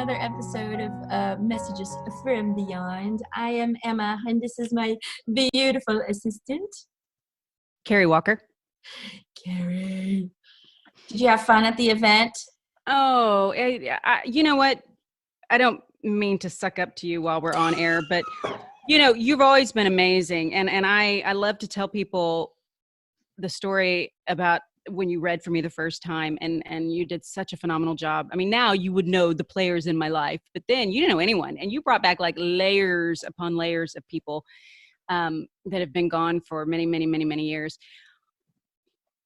another episode of Messages from Beyond. I am Emma, and this is my beautiful assistant, Kerry Walker. Kerry. Did you have fun at the event? Oh, you know what? I don't mean to suck up to you while we're on air, but you know, you've always been amazing. And I love to tell people the story about when you read for me the first time, and you did such a phenomenal job. I mean, now you would know the players in my life, but then you didn't know anyone, and you brought back like layers upon layers of people that have been gone for many, many, many, many years.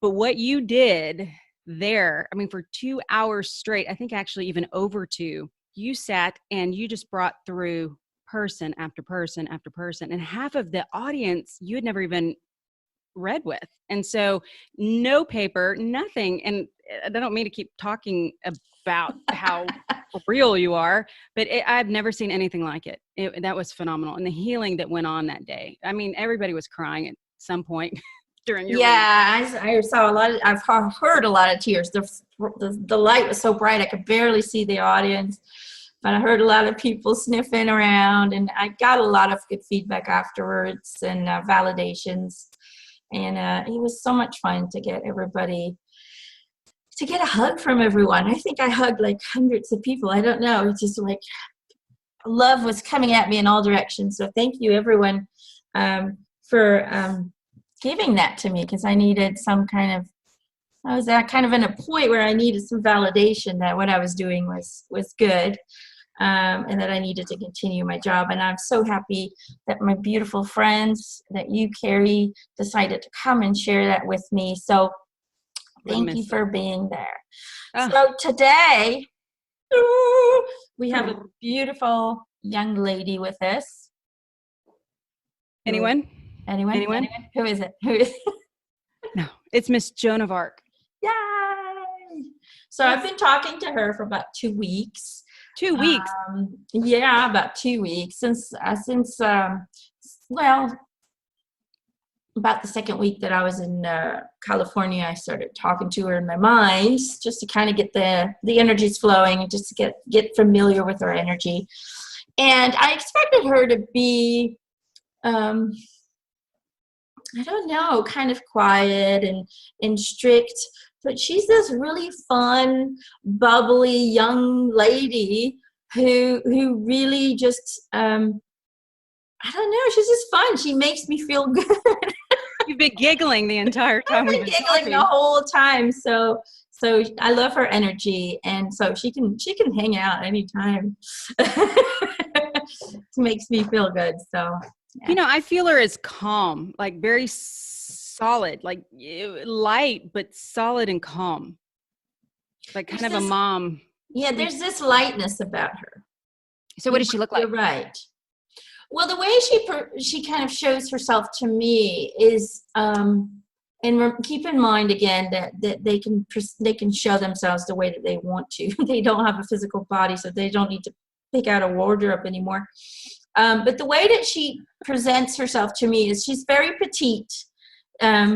But what you did there, I mean, for 2 hours straight, I think actually even over 2, you sat and you just brought through person after person after person, and half of the audience you had never even read with. And so no paper, nothing. And I don't mean to keep talking about how real you are, but I've never seen anything like it. That was phenomenal. And the healing that went on that day. I mean, everybody was crying at some point during your reading. I saw a lot of, I've heard a lot of tears. The light was so bright I could barely see the audience, but I heard a lot of people sniffing around, and I got a lot of good feedback afterwards and validations. And it was so much fun to get everybody, to get a hug from everyone. I think I hugged like hundreds of people. I don't know. It's just like love was coming at me in all directions. So thank you, everyone, for giving that to me, because I needed I was at kind of in a point where I needed some validation that what I was doing was good. And that I needed to continue my job. And I'm so happy that my beautiful friends, that you, Kerry, decided to come and share that with me. So thank you for being there. So today, we have a beautiful young lady with us. Anyone? Who is it? Who is it? No, it's Miss Joan of Arc. Yay! So I've been talking to her for about 2 weeks. 2 weeks. About 2 weeks since about the second week that I was in California. I started talking to her in my mind, just to kind of get the energies flowing, and just to get familiar with her energy. And I expected her to be, I don't know, kind of quiet and strict. But she's this really fun, bubbly young lady who really just, I don't know, she's just fun. She makes me feel good. You've been giggling the entire time. I've been giggling the whole time. So I love her energy, and so she can hang out anytime. It makes me feel good. So yeah. You know, I feel her as calm, like very solid, like light, but solid and calm. Like kind of a mom. Yeah, there's this lightness about her. So what does she look like? You're right. Well, the way she kind of shows herself to me is, and keep in mind again that they can show themselves the way that they want to. They don't have a physical body, so they don't need to pick out a wardrobe anymore. But the way that she presents herself to me is she's very petite.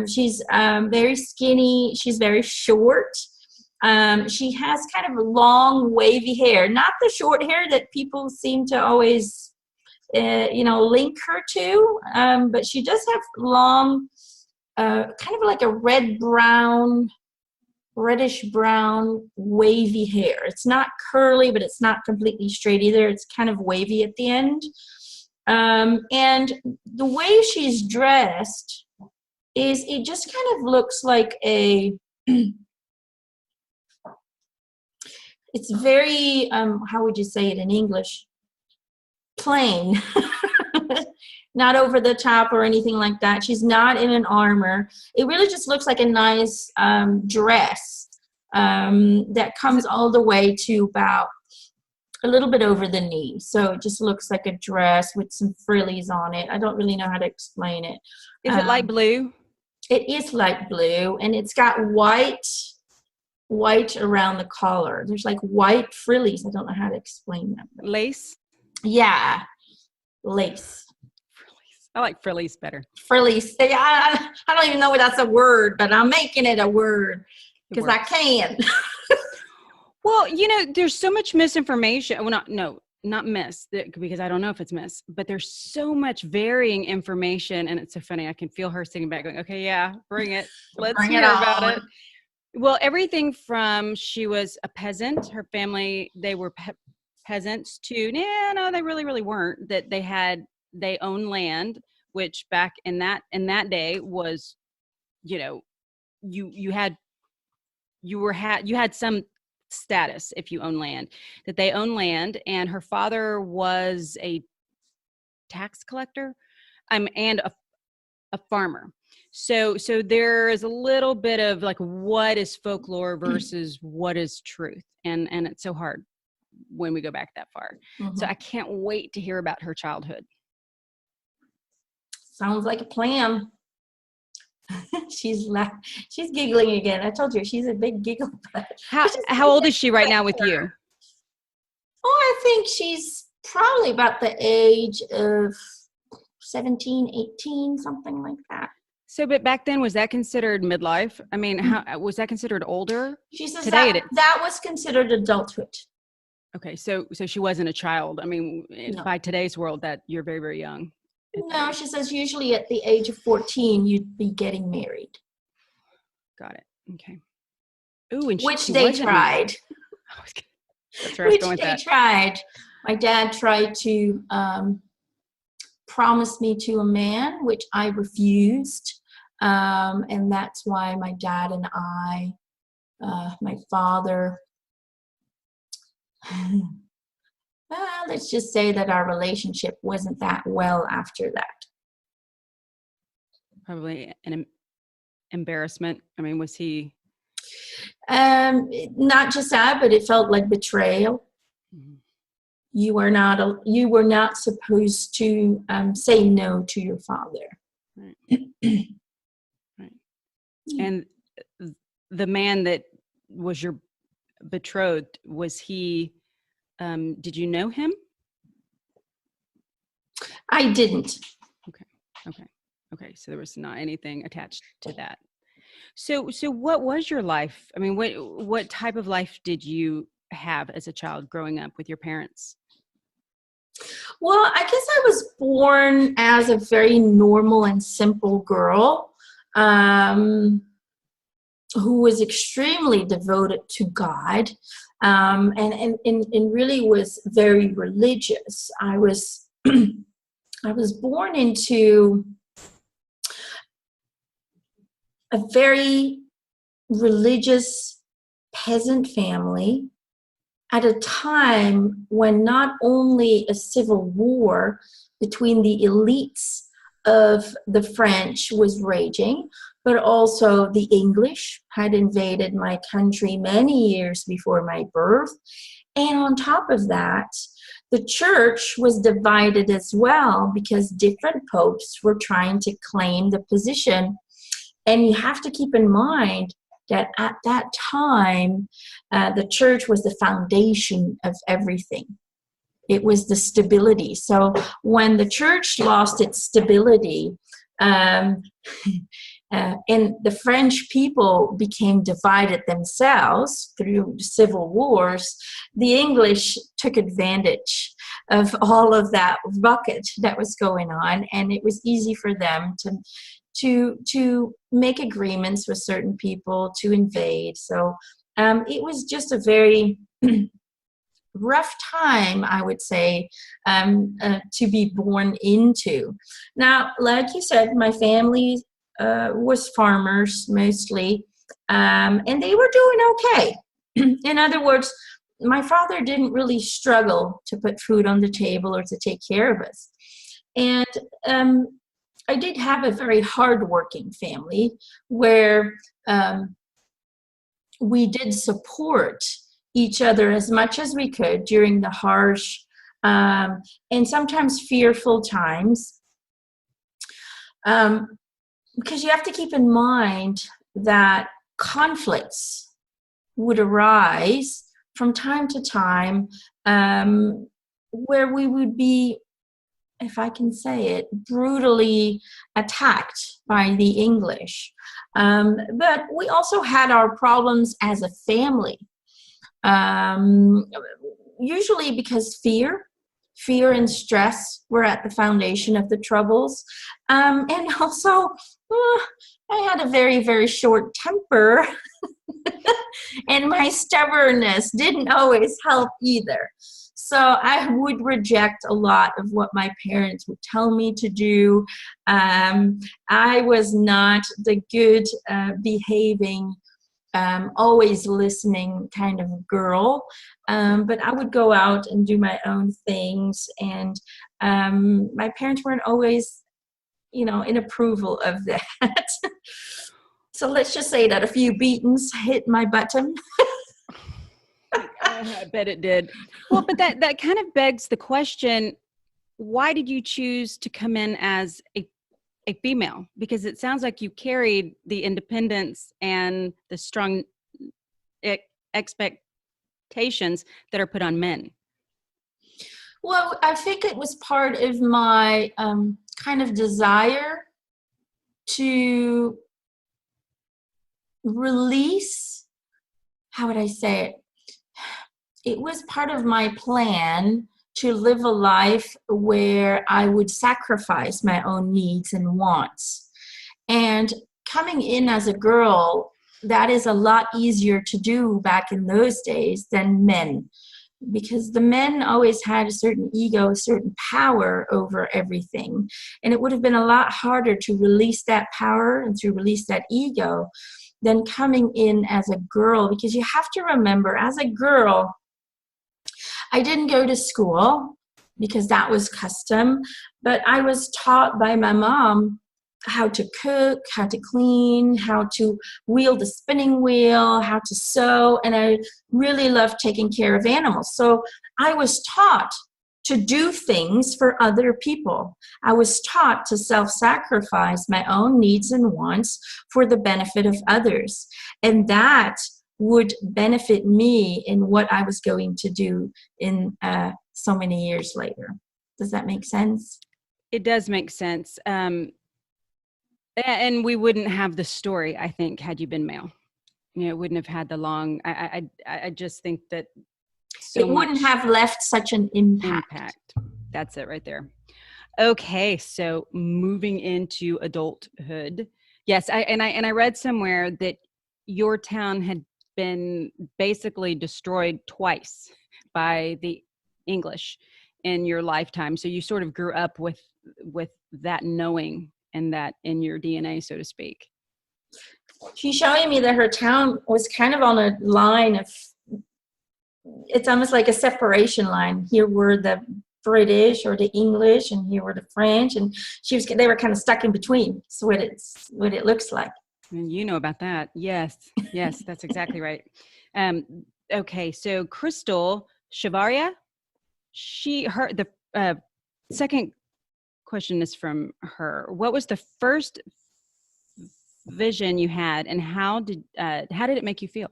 She's very skinny. She's very short. She has kind of long, wavy hair. Not the short hair that people seem to always, link her to. But she does have long, kind of like a reddish brown, wavy hair. It's not curly, but it's not completely straight either. It's kind of wavy at the end. And the way she's dressed is, it just kind of looks like it's very, how would you say it in English? Plain. Not over the top or anything like that. She's not in an armor. It really just looks like a nice dress that comes all the way to about a little bit over the knee. So it just looks like a dress with some frillies on it. I don't really know how to explain it. Is it light blue? It is light blue, and it's got white around the collar. There's like white frillies. I don't know how to explain that. Lace? Yeah, lace. Frillies. I like frillies better. Frillies. I don't even know if that's a word, but I'm making it a word because I can. Well, there's so much misinformation. Well, not miss, because I don't know if it's miss, but there's so much varying information. And it's so funny. I can feel her sitting back going, okay, yeah, bring it. Let's Bring it hear about on. it. Well, everything from she was a peasant, her family, they were peasants, to, no, they really, really weren't, that they owned land, which back in that day was, you had some status if you own land, that they own land. And her father was a tax collector, and a farmer. So there is a little bit of like, what is folklore versus what is truth, and it's so hard when we go back that far. Mm-hmm. So I can't wait to hear about her childhood. Sounds like a plan. She's giggling again. I told you she's a big giggle. How old is she right now with you? Oh, I think she's probably about the age of 17, 18, something like that. So, but back then, was that considered midlife? I mean, how was that considered older? She says today that was considered adulthood. Okay, so she wasn't a child. I mean, No. By today's world, that you're very, very young. No, she says usually at the age of 14, you'd be getting married. Got it. Okay. Ooh, and which they tried. That's where I was going with that. Which they tried. My dad tried to promise me to a man, which I refused. And that's why my dad and I, my father, let's just say that our relationship wasn't that well after that. Probably an embarrassment. I mean, was he? Not just that, but it felt like betrayal. Mm-hmm. You were not supposed to say no to your father. Right. Right. And the man that was your betrothed, was he? Did you know him? I didn't. Okay. So there was not anything attached to that. So what was your life? I mean, what type of life did you have as a child growing up with your parents? Well, I guess I was born as a very normal and simple girl, who was extremely devoted to God, and really was very religious. I was I was born into a very religious peasant family at a time when not only a civil war between the elites of the French was raging, but also the English had invaded my country many years before my birth. And on top of that, the church was divided as well because different popes were trying to claim the position. And you have to keep in mind that at that time, the church was the foundation of everything. It was the stability. So when the church lost its stability, and the French people became divided themselves through civil wars, the English took advantage of all of that bucket that was going on, and it was easy for them to make agreements with certain people to invade. So it was just a very rough time, I would say, to be born into. Now, like you said, my family was farmers mostly, and they were doing okay. In other words, my father didn't really struggle to put food on the table or to take care of us. And I did have a very hardworking family where we did support each other as much as we could during the harsh and sometimes fearful times. Because you have to keep in mind that conflicts would arise from time to time, where we would be, if I can say it, brutally attacked by the English. But we also had our problems as a family. Um, Usually because fear and stress were at the foundation of the troubles. And also, I had a very, very short temper, and my stubbornness didn't always help either. So I would reject a lot of what my parents would tell me to do. I was not the good behaving, always listening kind of girl. But I would go out and do my own things. And my parents weren't always, in approval of that. So let's just say that a few beatings hit my button. I bet it did. Well, but that kind of begs the question, why did you choose to come in as a female? Because it sounds like you carried the independence and the strong expectations that are put on men. Well, I think it was part of my kind of desire to release, how would I say it? It was part of my plan to live a life where I would sacrifice my own needs and wants. And coming in as a girl, that is a lot easier to do back in those days than men, because the men always had a certain ego, a certain power over everything. And it would have been a lot harder to release that power and to release that ego than coming in as a girl, because you have to remember, as a girl, I didn't go to school because that was custom, but I was taught by my mom how to cook, how to clean, how to wield a spinning wheel, how to sew, and I really loved taking care of animals. So I was taught to do things for other people. I was taught to self-sacrifice my own needs and wants for the benefit of others. And that would benefit me in what I was going to do in so many years later. Does that make sense? It does make sense. And we wouldn't have the story, I think, had you been male. It wouldn't have had the long, I just think that it wouldn't have left such an impact. That's it right there. Okay. So moving into adulthood. Yes. I read somewhere that your town had been basically destroyed twice by the English in your lifetime. So you sort of grew up with that knowing and that in your DNA, so to speak. She's showing me that her town was kind of on a line of, it's almost like a separation line. Here were the British or the English, and here were the French, and they were kind of stuck in between. So what it looks like. And you know about that. Yes, that's exactly right. Okay, so Crystal Shavaria, the second question is from her. What was the first vision you had, and how did it make you feel?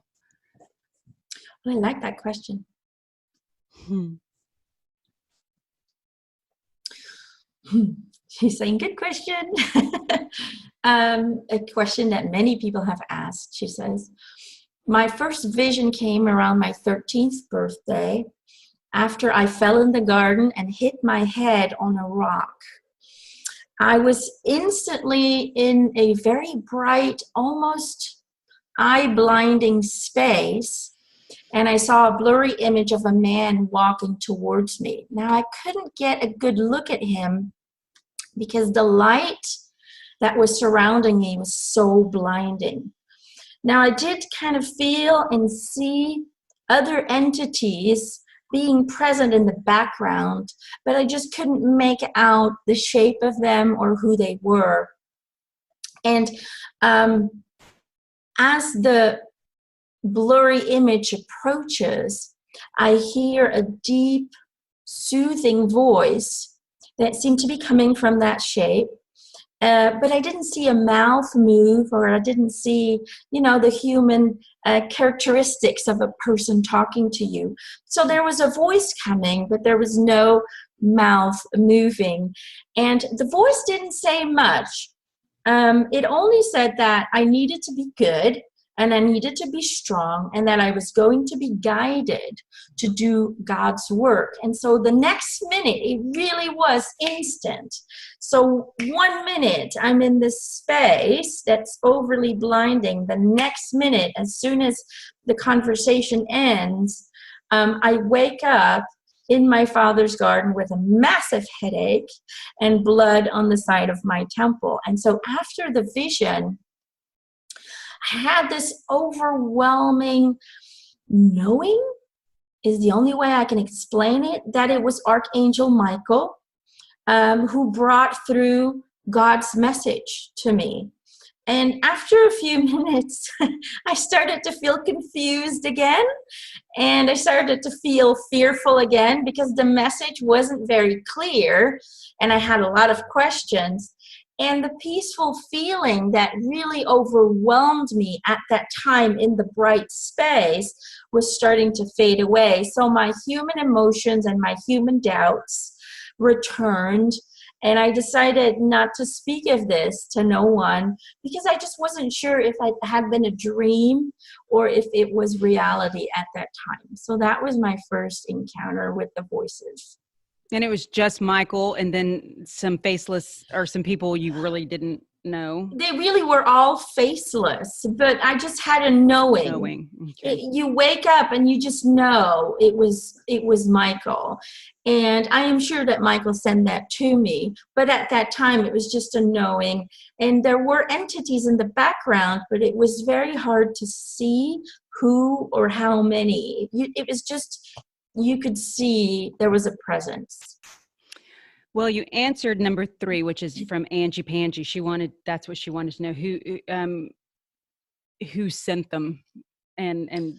I like that question. She's saying, good question. A question that many people have asked. She says, my first vision came around my 13th birthday after I fell in the garden and hit my head on a rock. I was instantly in a very bright, almost eye-blinding space, and I saw a blurry image of a man walking towards me. Now, I couldn't get a good look at him because the light that was surrounding me was so blinding. Now, I did kind of feel and see other entities being present in the background, but I just couldn't make out the shape of them or who they were. And as the blurry image approaches, I hear a deep, soothing voice that seemed to be coming from that shape. But I didn't see a mouth move, or I didn't see, the human characteristics of a person talking to you. So there was a voice coming, but there was no mouth moving. And the voice didn't say much. It only said that I needed to be good, and I needed to be strong, and that I was going to be guided to do God's work. And so the next minute, it really was instant. So 1 minute, I'm in this space that's overly blinding. The next minute, as soon as the conversation ends, I wake up in my father's garden with a massive headache and blood on the side of my temple. And so after the vision, I had this overwhelming knowing, is the only way I can explain it, that it was Archangel Michael who brought through God's message to me. And after a few minutes, I started to feel confused again. And I started to feel fearful again because the message wasn't very clear. And I had a lot of questions. And the peaceful feeling that really overwhelmed me at that time in the bright space was starting to fade away. So my human emotions and my human doubts returned. And I decided not to speak of this to no one because I just wasn't sure if it had been a dream or if it was reality at that time. So that was my first encounter with the voices. And it was just Michael and then some faceless or some people you really didn't know? They really were all faceless, but I just had a knowing. Okay. You wake up and you just know it was Michael. And I am sure that Michael sent that to me. But at that time, it was just a knowing. And there were entities in the background, but it was very hard to see who or how many. It was just, you could see there was a presence. Well, you answered number 3, which is from Angie Pangie. That's what she wanted to know, who sent them. And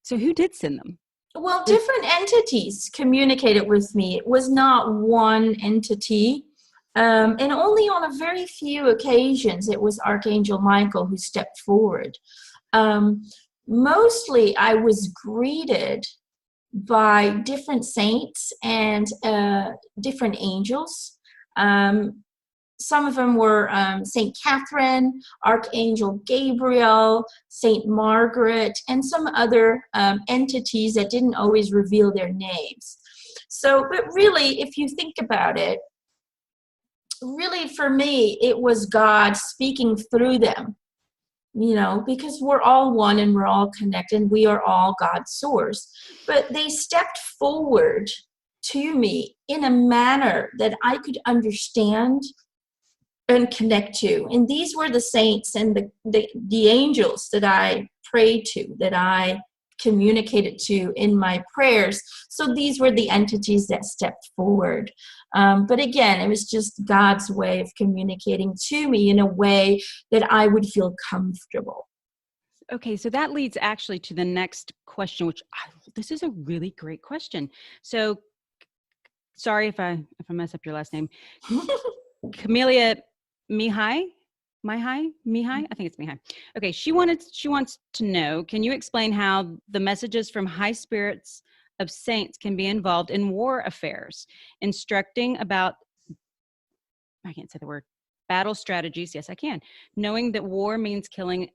so who did send them? Well, different entities communicated with me. It was not one entity. And only on a very few occasions, it was Archangel Michael who stepped forward. Mostly I was greeted by different saints and different angels. Some of them were Saint Catherine, Archangel Gabriel, Saint Margaret, and some other entities that didn't always reveal their names. So, but really, if you think about it, really for me, it was God speaking through them. You know, because we're all one and we're all connected. We are all God's source. But they stepped forward to me in a manner that I could understand and connect to. And these were the saints and the angels that I prayed to, that I communicated to in my prayers. So these were the entities that stepped forward. But again, it was just God's way of communicating to me in a way that I would feel comfortable. Okay, so that leads actually to the next question, which this is a really great question. So, sorry if I mess up your last name, Camellia Mihai. I think it's Mihai. Okay, she wants to know, can you explain how the messages from high spirits of saints can be involved in war affairs, instructing about, I can't say the word, battle strategies? Yes, I can. Knowing that war means killing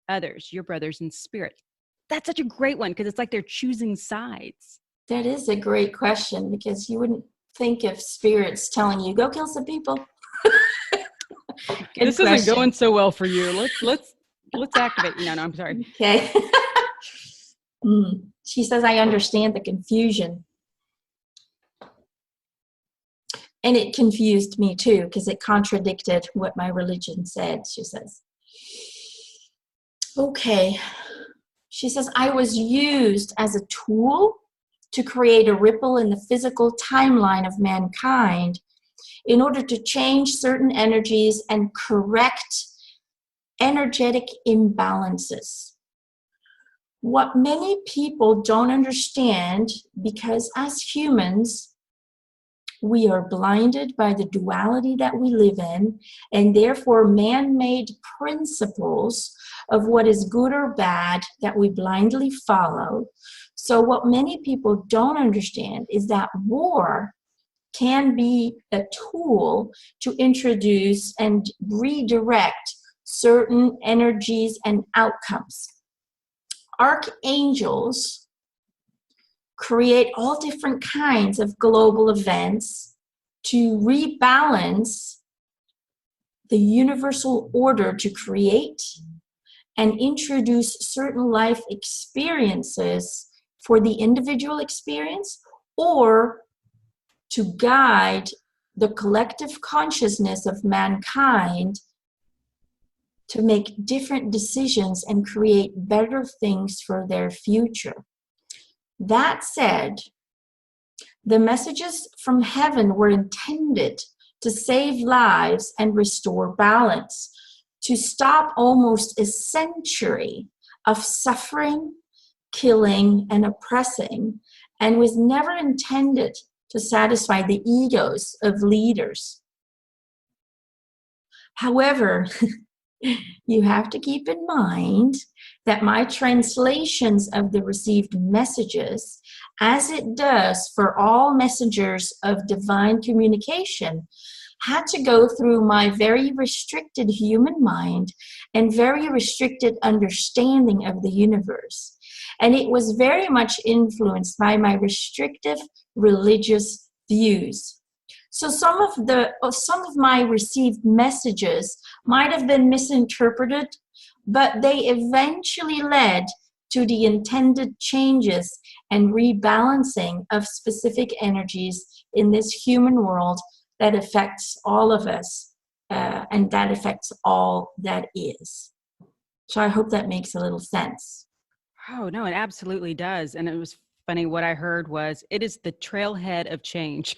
others, your brothers in spirit. That's such a great one because it's like they're choosing sides. That is a great question because you wouldn't think of spirits telling you, go kill some people. This isn't going so well for you. Let's activate. No, I'm sorry. Okay. She says, I understand the confusion. And it confused me too, because it contradicted what my religion said, she says. Okay. She says, I was used as a tool to create a ripple in the physical timeline of mankind in order to change certain energies and correct energetic imbalances. What many people don't understand, because as humans, we are blinded by the duality that we live in, and therefore man-made principles of what is good or bad that we blindly follow. So what many people don't understand is that war can be a tool to introduce and redirect certain energies and outcomes. Archangels create all different kinds of global events to rebalance the universal order, to create and introduce certain life experiences for the individual experience, or to guide the collective consciousness of mankind to make different decisions and create better things for their future. That said, the messages from heaven were intended to save lives and restore balance, to stop almost a century of suffering, killing, and oppressing, and was never intended to satisfy the egos of leaders. However, you have to keep in mind that my translations of the received messages, as it does for all messengers of divine communication, had to go through my very restricted human mind and very restricted understanding of the universe. And it was very much influenced by my restrictive religious views. So some of my received messages might have been misinterpreted, but they eventually led to the intended changes and rebalancing of specific energies in this human world that affects all of us, and that affects all that is. So I hope that makes a little sense. Oh, no, it absolutely does. And it was funny. What I heard was, it is the trailhead of change.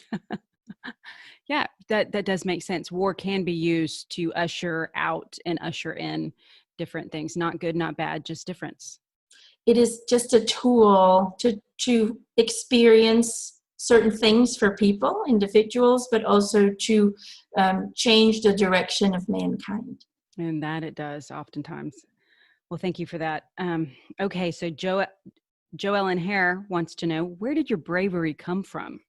Yeah, that does make sense. War can be used to usher out and usher in different things. Not good, not bad, just difference. It is just a tool to experience certain things for people, individuals, but also to change the direction of mankind. And that it does oftentimes. Well, thank you for that. Okay, so Joellen Hare wants to know, where did your bravery come from?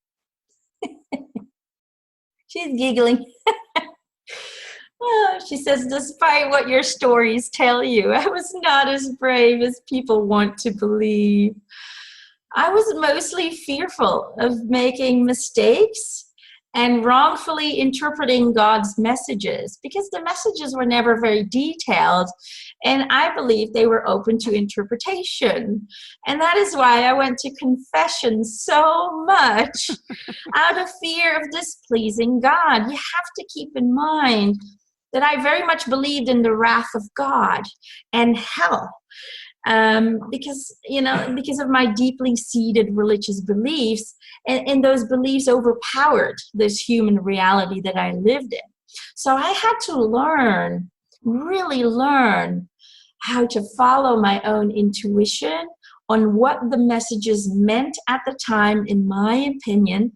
She's giggling. Oh, she says, despite what your stories tell you, I was not as brave as people want to believe. I was mostly fearful of making mistakes and wrongfully interpreting God's messages, because the messages were never very detailed, and I believe they were open to interpretation. And that is why I went to confession so much out of fear of displeasing God. You have to keep in mind that I very much believed in the wrath of God and hell. Because of my deeply seated religious beliefs, and those beliefs overpowered this human reality that I lived in. So I had to really learn how to follow my own intuition on what the messages meant at the time, in my opinion.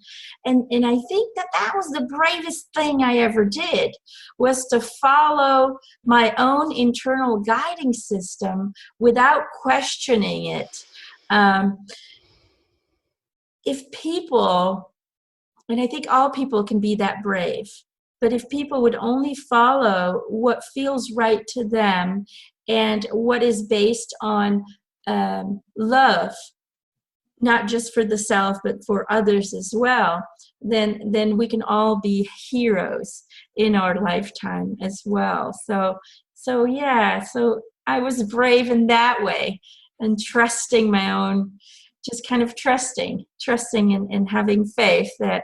And I think that was the bravest thing I ever did, was to follow my own internal guiding system without questioning it. If people, and I think all people can be that brave, but if people would only follow what feels right to them and what is based on love, not just for the self, but for others as well, then we can all be heroes in our lifetime as well. So I was brave in that way, and trusting my own, just kind of trusting and having faith that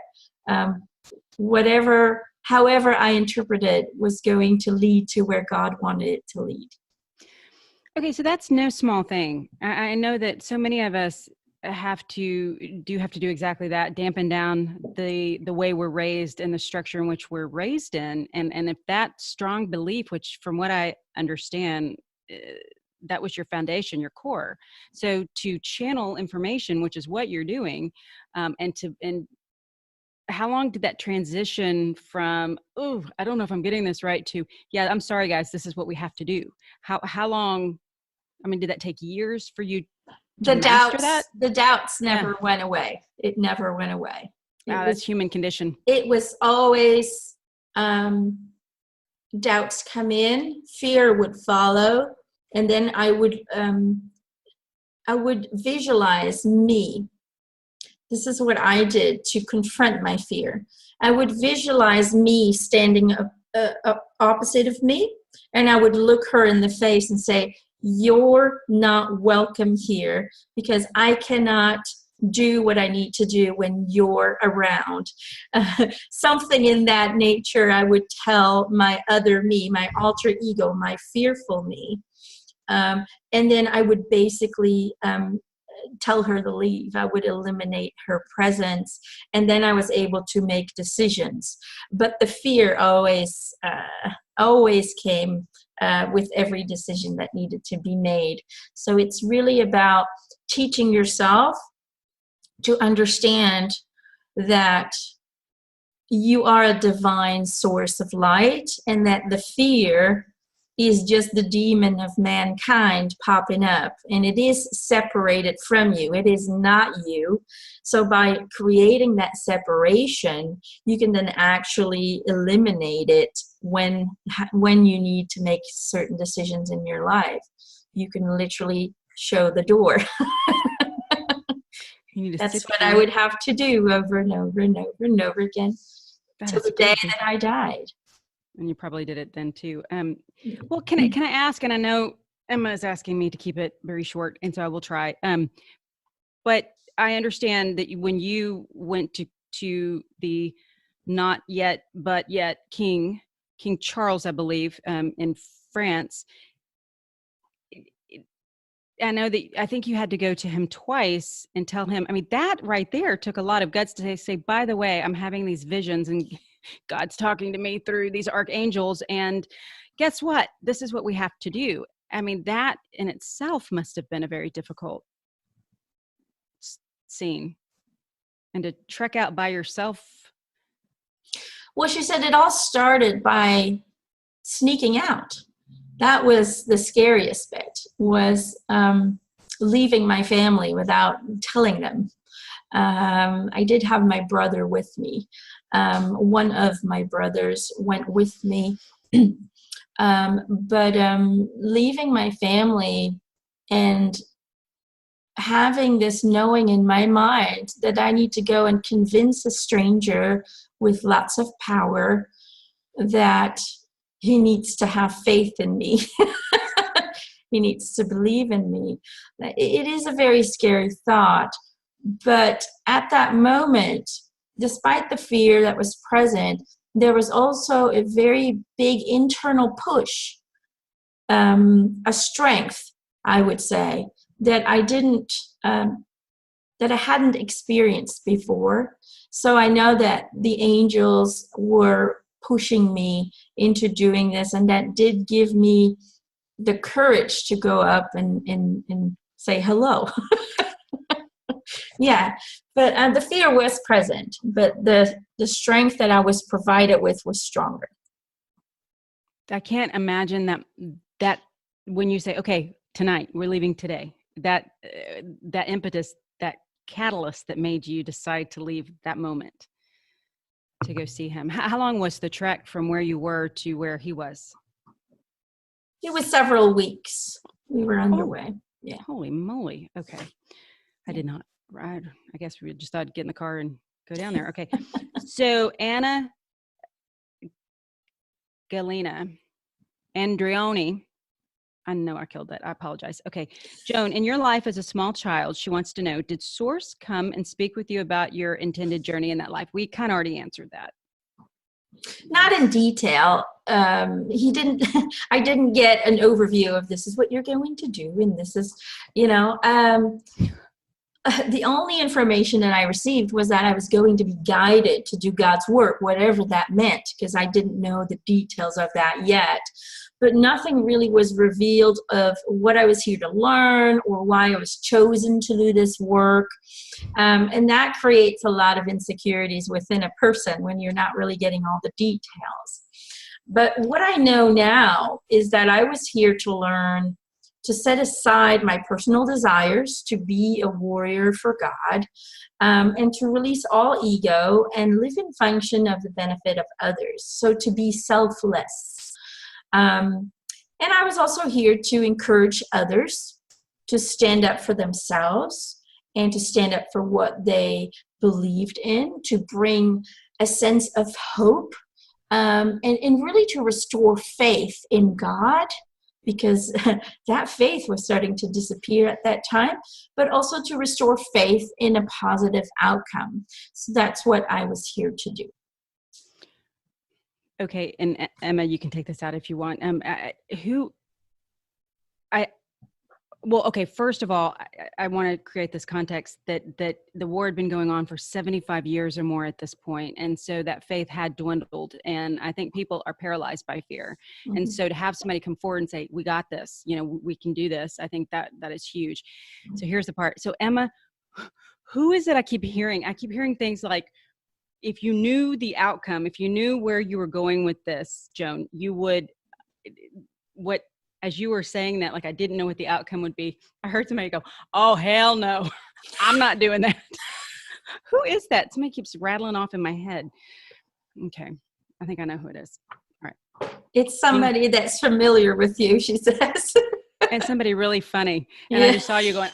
however I interpreted was going to lead to where God wanted it to lead. Okay, so that's no small thing. I know that so many of us have to do exactly that, dampen down the way we're raised and the structure in which we're raised in. And if that strong belief, which from what I understand, that was your foundation, your core. So to channel information, which is what you're doing, and how long did that transition from, oh, I don't know if I'm getting this right, to, yeah, I'm sorry guys, this is what we have to do? How long, I mean, did that take years for you to master that? The doubts never went away. It never went away. That's human condition. It was always doubts come in, fear would follow, and then I would visualize me. This is what I did to confront my fear. I would visualize me standing opposite of me, and I would look her in the face and say, "You're not welcome here because I cannot do what I need to do when you're around." Something in that nature I would tell my other me, my alter ego, my fearful me. And then I would basically tell her to leave. I would eliminate her presence, and then I was able to make decisions. But the fear always came with every decision that needed to be made. So it's really about teaching yourself to understand that you are a divine source of light, and that the fear is just the demon of mankind popping up, and it is separated from you. It is not you. So by creating that separation, you can then actually eliminate it when you need to make certain decisions in your life. You can literally show the door. That's what I would have to do over and over and over and over again till the day that I died. And you probably did it then too. Well, can I ask? And I know Emma is asking me to keep it very short, and so I will try. But I understand that when you went to the not yet but yet King Charles, I believe, in France. I know that I think you had to go to him twice and tell him. I mean, that right there took a lot of guts to say, by the way, I'm having these visions and God's talking to me through these archangels. And guess what? This is what we have to do. I mean, that in itself must have been a very difficult scene. And to trek out by yourself. Well, she said it all started by sneaking out. That was the scariest bit, was leaving my family without telling them. I did have my brother with me. One of my brothers went with me. But leaving my family and having this knowing in my mind that I need to go and convince a stranger with lots of power that he needs to have faith in me. He needs to believe in me. It is a very scary thought. But at that moment, despite the fear that was present, there was also a very big internal push, a strength, I would say, that I hadn't experienced before. So I know that the angels were pushing me into doing this, and that did give me the courage to go up and say hello. Yeah, but the fear was present, but the strength that I was provided with was stronger. I can't imagine that when you say, okay, tonight, we're leaving today, that impetus, that catalyst that made you decide to leave that moment to go see him. How long was the trek from where you were to where he was? It was several weeks. We were underway. Yeah. Holy moly. Okay. I did not ride. I guess we just thought to get in the car and go down there. Okay. So Anna Galena Andreoni. I know I killed that. I apologize. Okay. Joan, in your life as a small child, she wants to know, did Source come and speak with you about your intended journey in that life? We kind of already answered that. Not in detail. He didn't, I didn't get an overview of this is what you're going to do. And this is, the only information that I received was that I was going to be guided to do God's work, whatever that meant, because I didn't know the details of that yet. But nothing really was revealed of what I was here to learn or why I was chosen to do this work. And that creates a lot of insecurities within a person when you're not really getting all the details. But what I know now is that I was here to learn to set aside my personal desires, to be a warrior for God, and to release all ego and live in function of the benefit of others. So to be selfless. And I was also here to encourage others to stand up for themselves and to stand up for what they believed in, to bring a sense of hope, and really to restore faith in God, because that faith was starting to disappear at that time, but also to restore faith in a positive outcome. So that's what I was here to do. Okay, and Emma, you can take this out if you want. Well, okay, first of all, I want to create this context that the war had been going on for 75 years or more at this point. And so that faith had dwindled. And I think people are paralyzed by fear. Mm-hmm. And so to have somebody come forward and say, we got this, we can do this, I think that is huge. So here's the part. So Emma, who is it I keep hearing? I keep hearing things like, if you knew the outcome, if you knew where you were going with this, Joan, you would, as you were saying that, like, I didn't know what the outcome would be. I heard somebody go, oh, hell no, I'm not doing that. Who is that? Somebody keeps rattling off in my head. Okay. I think I know who it is. All right. It's somebody that's familiar with you, she says. And somebody really funny. And I just saw you going,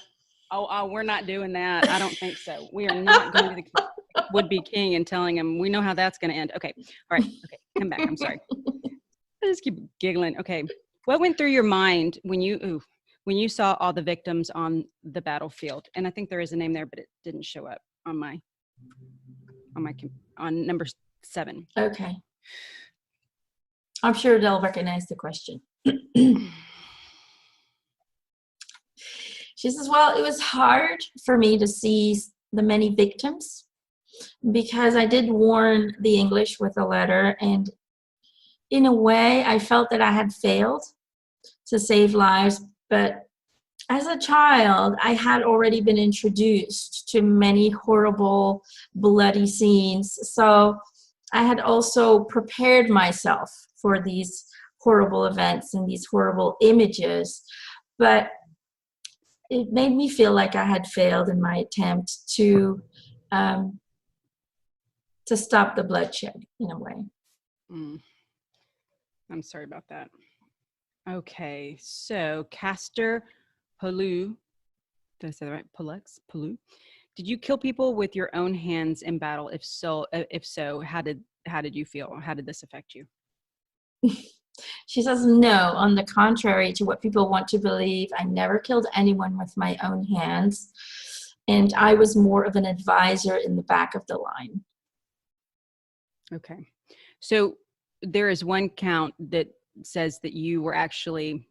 oh, we're not doing that. I don't think so. We are not going to the would-be king and telling him, we know how that's going to end. Okay. All right. Okay. Come back. I'm sorry. I just keep giggling. Okay. What went through your mind when you saw all the victims on the battlefield? And I think there is a name there, but it didn't show up on number 7. Okay. I'm sure they'll recognize the question. She says, well, it was hard for me to see the many victims because I did warn the English with a letter, and in a way, I felt that I had failed to save lives, but as a child, I had already been introduced to many horrible, bloody scenes. So I had also prepared myself for these horrible events and these horrible images, but it made me feel like I had failed in my attempt to stop the bloodshed in a way. I'm sorry about that. Okay, so Castor Palou, did I say that right? Palou. Did you kill people with your own hands in battle? If so, how did you feel? How did this affect you? She says, no, on the contrary to what people want to believe, I never killed anyone with my own hands, and I was more of an advisor in the back of the line. Okay, so there is one count that says that you were actually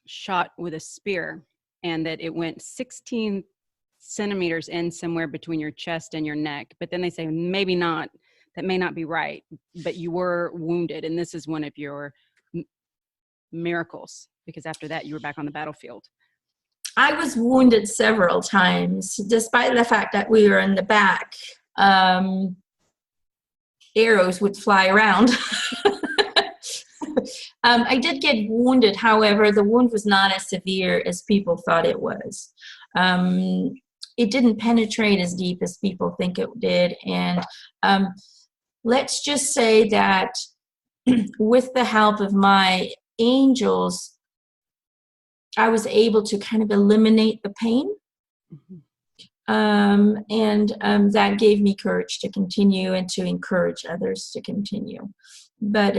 shot with a spear and that it went 16 centimeters in somewhere between your chest and your neck. But then they say, maybe not, that may not be right, but you were wounded. And this is one of your miracles, because after that you were back on the battlefield. I was wounded several times, despite the fact that we were in the back. Arrows would fly around. I did get wounded. However, the wound was not as severe as people thought it was. It didn't penetrate as deep as people think it did. And let's just say that with the help of my angels, I was able to kind of eliminate the pain. Mm-hmm. That gave me courage to continue and to encourage others to continue. But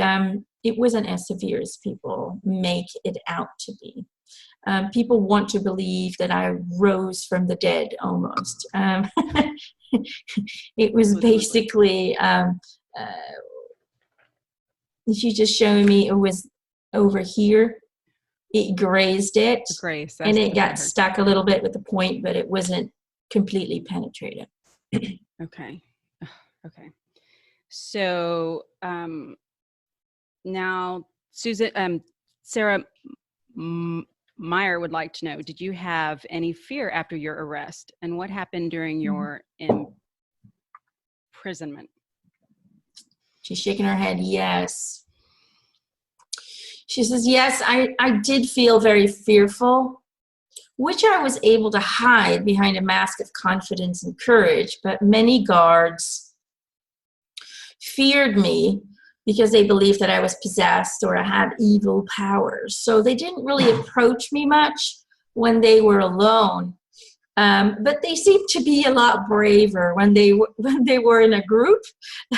it wasn't as severe as people make it out to be. People want to believe that I rose from the dead almost. It was basically, she's just showing me it was over here. It grazed it, and it got stuck a little bit with the point, but it wasn't completely penetrated. Okay. Okay. So now, Sarah Meyer would like to know, did you have any fear after your arrest, and what happened during your imprisonment? She's shaking her head, yes. She says, yes, I did feel very fearful, which I was able to hide behind a mask of confidence and courage, but many guards feared me because they believed that I was possessed or I had evil powers. So they didn't really approach me much when they were alone. But they seemed to be a lot braver when they were in a group,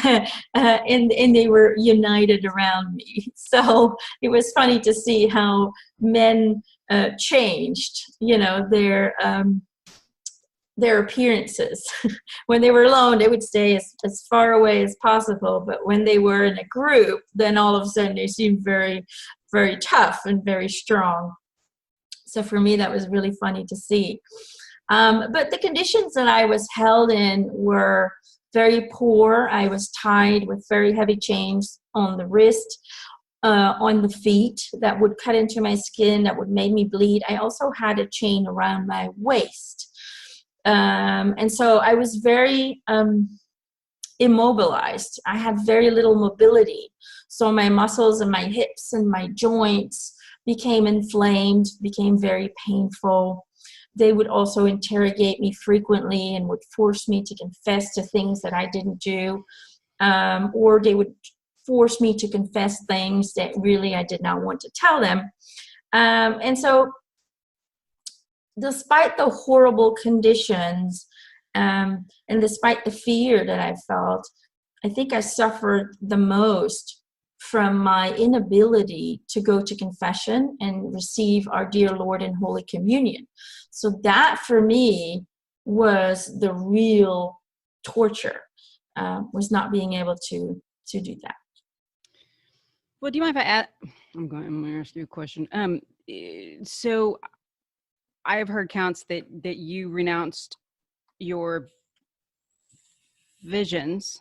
and they were united around me. So it was funny to see how men changed, their appearances. When they were alone, they would stay as far away as possible. But when they were in a group, then all of a sudden they seemed very, very tough and very strong. So for me, that was really funny to see. But the conditions that I was held in were very poor. I was tied with very heavy chains on the wrist, on the feet that would cut into my skin, that would make me bleed. I also had a chain around my waist. And so I was very immobilized. I had very little mobility. So my muscles and my hips and my joints became inflamed, became very painful. They would also interrogate me frequently and would force me to confess to things that I didn't do. Or they would force me to confess things that really I did not want to tell them. And so despite the horrible conditions, and despite the fear that I felt, I think I suffered the most from my inability to go to confession and receive our dear Lord in Holy Communion. So that for me was the real torture, was not being able to do that. Well, do you mind if I add? I'm going to ask you a question. So I have heard counts that you renounced your visions,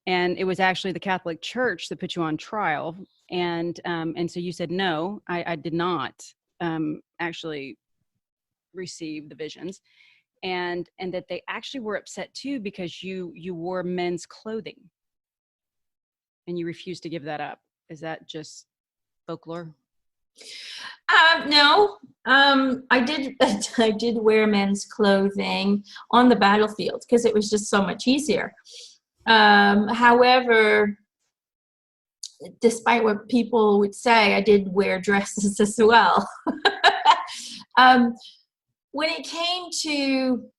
and it was actually the Catholic Church that put you on trial. And so you said, no, I did not actually receive the visions, and that they actually were upset too because you wore men's clothing and you refused to give that up. Is that just folklore? No, I did wear men's clothing on the battlefield because it was just so much easier. However, despite what people would say, I did wear dresses as well. When it came to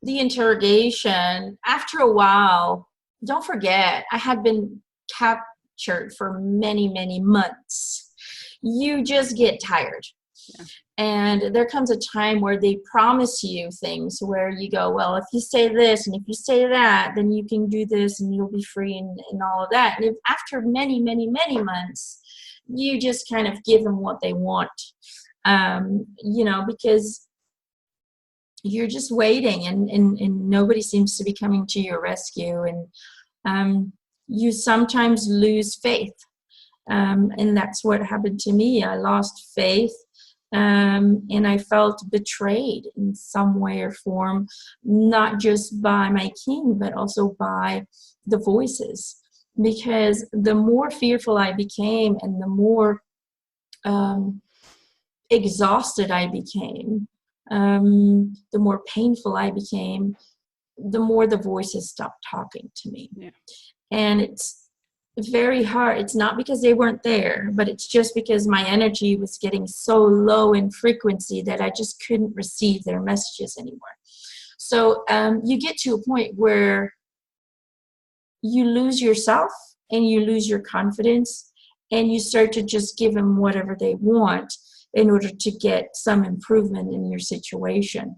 the interrogation, after a while, don't forget, I had been captured for many, many months. You just get tired. Yeah. And there comes a time where they promise you things where you go, well, if you say this and if you say that, then you can do this and you'll be free and all of that. And if after many, many, many months, you just kind of give them what they want, because you're just waiting and nobody seems to be coming to your rescue. And you sometimes lose faith. And that's what happened to me. I lost faith, and I felt betrayed in some way or form, not just by my king, but also by the voices. Because the more fearful I became and the more exhausted I became, the more painful I became, the more the voices stopped talking to me. Yeah. And it's very hard. It's not because they weren't there, but it's just because my energy was getting so low in frequency that I just couldn't receive their messages anymore. So you get to a point where you lose yourself and you lose your confidence and you start to just give them whatever they want in order to get some improvement in your situation.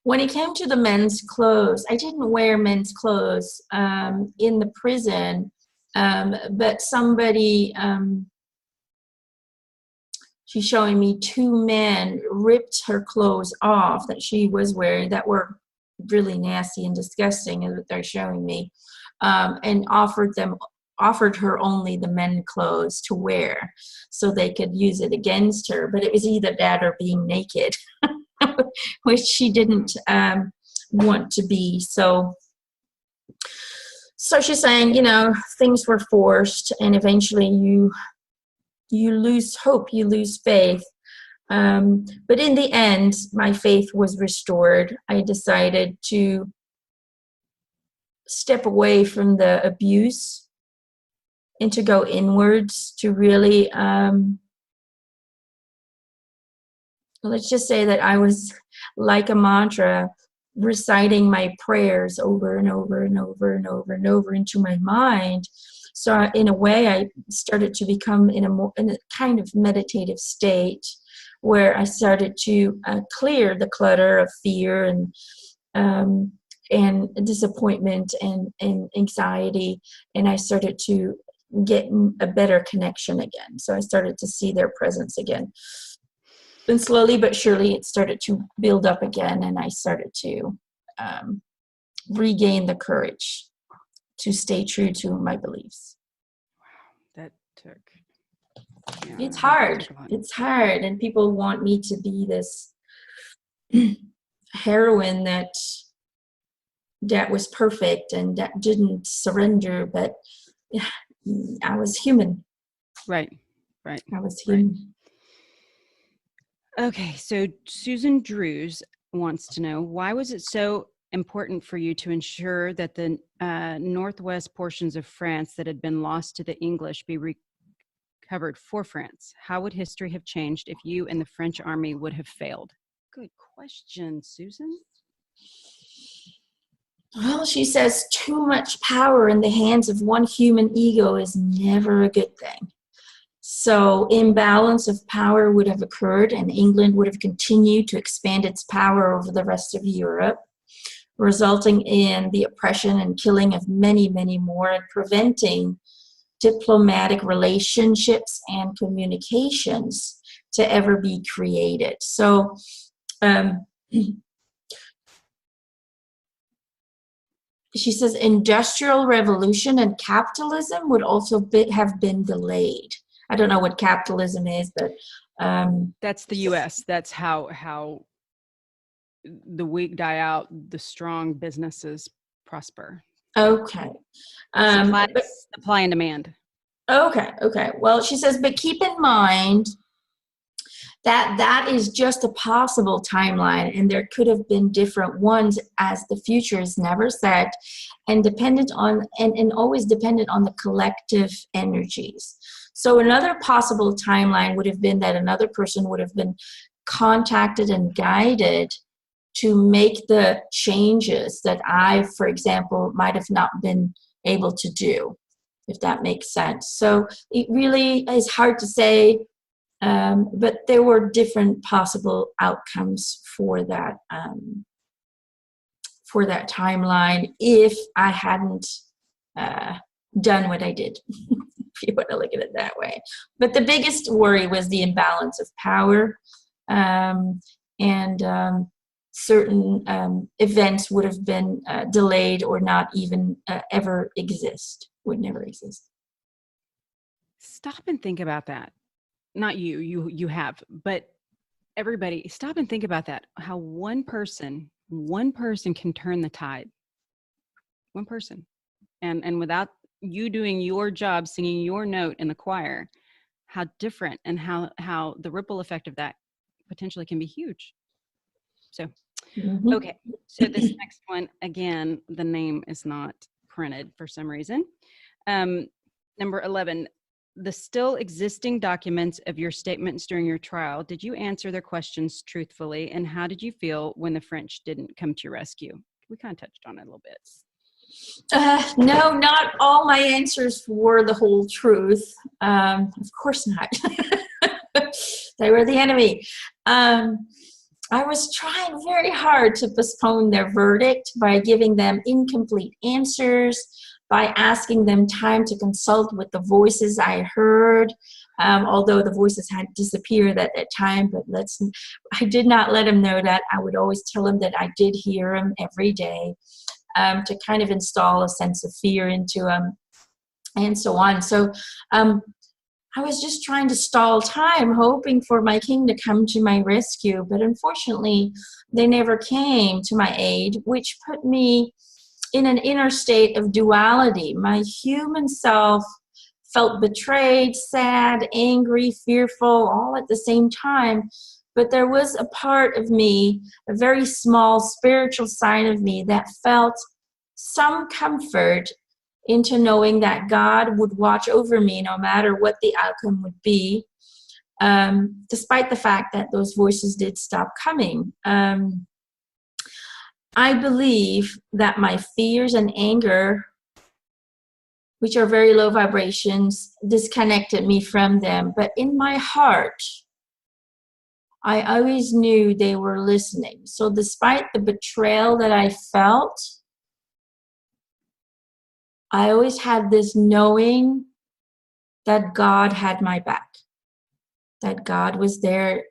When it came to the men's clothes, I didn't wear men's clothes in the prison, but somebody, she's showing me two men ripped her clothes off that she was wearing that were really nasty and disgusting, and they're showing me, and offered her only the men's clothes to wear so they could use it against her. But it was either that or being naked. Which she didn't want to be. So she's saying, things were forced, and eventually you lose hope, you lose faith. But in the end, my faith was restored. I decided to step away from the abuse and to go inwards, to really, let's just say that I was like a mantra, reciting my prayers over and over and over and over and over into my mind. So in a way, I started to become in a kind of meditative state, where I started to clear the clutter of fear and disappointment and anxiety, and I started to get a better connection again. So I started to see their presence again. And slowly but surely it started to build up again, and I started to regain the courage to stay true to my beliefs. That took... Yeah, It's hard. It's hard. And people want me to be this heroine that was perfect and that didn't surrender, but I was human. Right. I was human. Right. Okay, so Susan Drews wants to know, why was it so important for you to ensure that the northwest portions of France that had been lost to the English be recovered for France? How would history have changed if you and the French army would have failed? Good question, Susan. Well, she says too much power in the hands of one human ego is never a good thing. So imbalance of power would have occurred, and England would have continued to expand its power over the rest of Europe, resulting in the oppression and killing of many, many more, and preventing diplomatic relationships and communications to ever be created. So she says industrial revolution and capitalism would also have been delayed. I don't know what capitalism is, but that's the U.S. That's how the weak die out, the strong businesses prosper. Okay. Supply and demand. Okay. Well, she says, but keep in mind that is just a possible timeline, and there could have been different ones, as the future is never set, and dependent on and always dependent on the collective energies. So another possible timeline would have been that another person would have been contacted and guided to make the changes that I, for example, might have not been able to do, if that makes sense. So it really is hard to say, but there were different possible outcomes for that timeline if I hadn't done what I did. If you want to look at it that way. But the biggest worry was the imbalance of power, and certain events would have been delayed or not even ever exist, would never exist. Stop and think about that. Not you have, but everybody, stop and think about that. How one person can turn the tide. One person. And without you doing your job, singing your note in the choir, how different and how the ripple effect of that potentially can be huge. So, okay. So this next one, again, the name is not printed for some reason. Number 11, the still existing documents of your statements during your trial, did you answer their questions truthfully? And how did you feel when the French didn't come to your rescue? We kind of touched on it a little bit. No, not all my answers were the whole truth. Of course not. They were the enemy. I was trying very hard to postpone their verdict by giving them incomplete answers, by asking them time to consult with the voices I heard, although the voices had disappeared at that time. But I did not let them know that. I would always tell them that I did hear them every day, to kind of install a sense of fear into them, and so on. So I was just trying to stall time, hoping for my king to come to my rescue. But unfortunately, they never came to my aid, which put me in an inner state of duality. My human self felt betrayed, sad, angry, fearful, all at the same time. But there was a part of me, a very small spiritual side of me, that felt some comfort into knowing that God would watch over me no matter what the outcome would be, despite the fact that those voices did stop coming. I believe that my fears and anger, which are very low vibrations, disconnected me from them. But in my heart, I always knew they were listening. So despite the betrayal that I felt, I always had this knowing that God had my back, that God was there,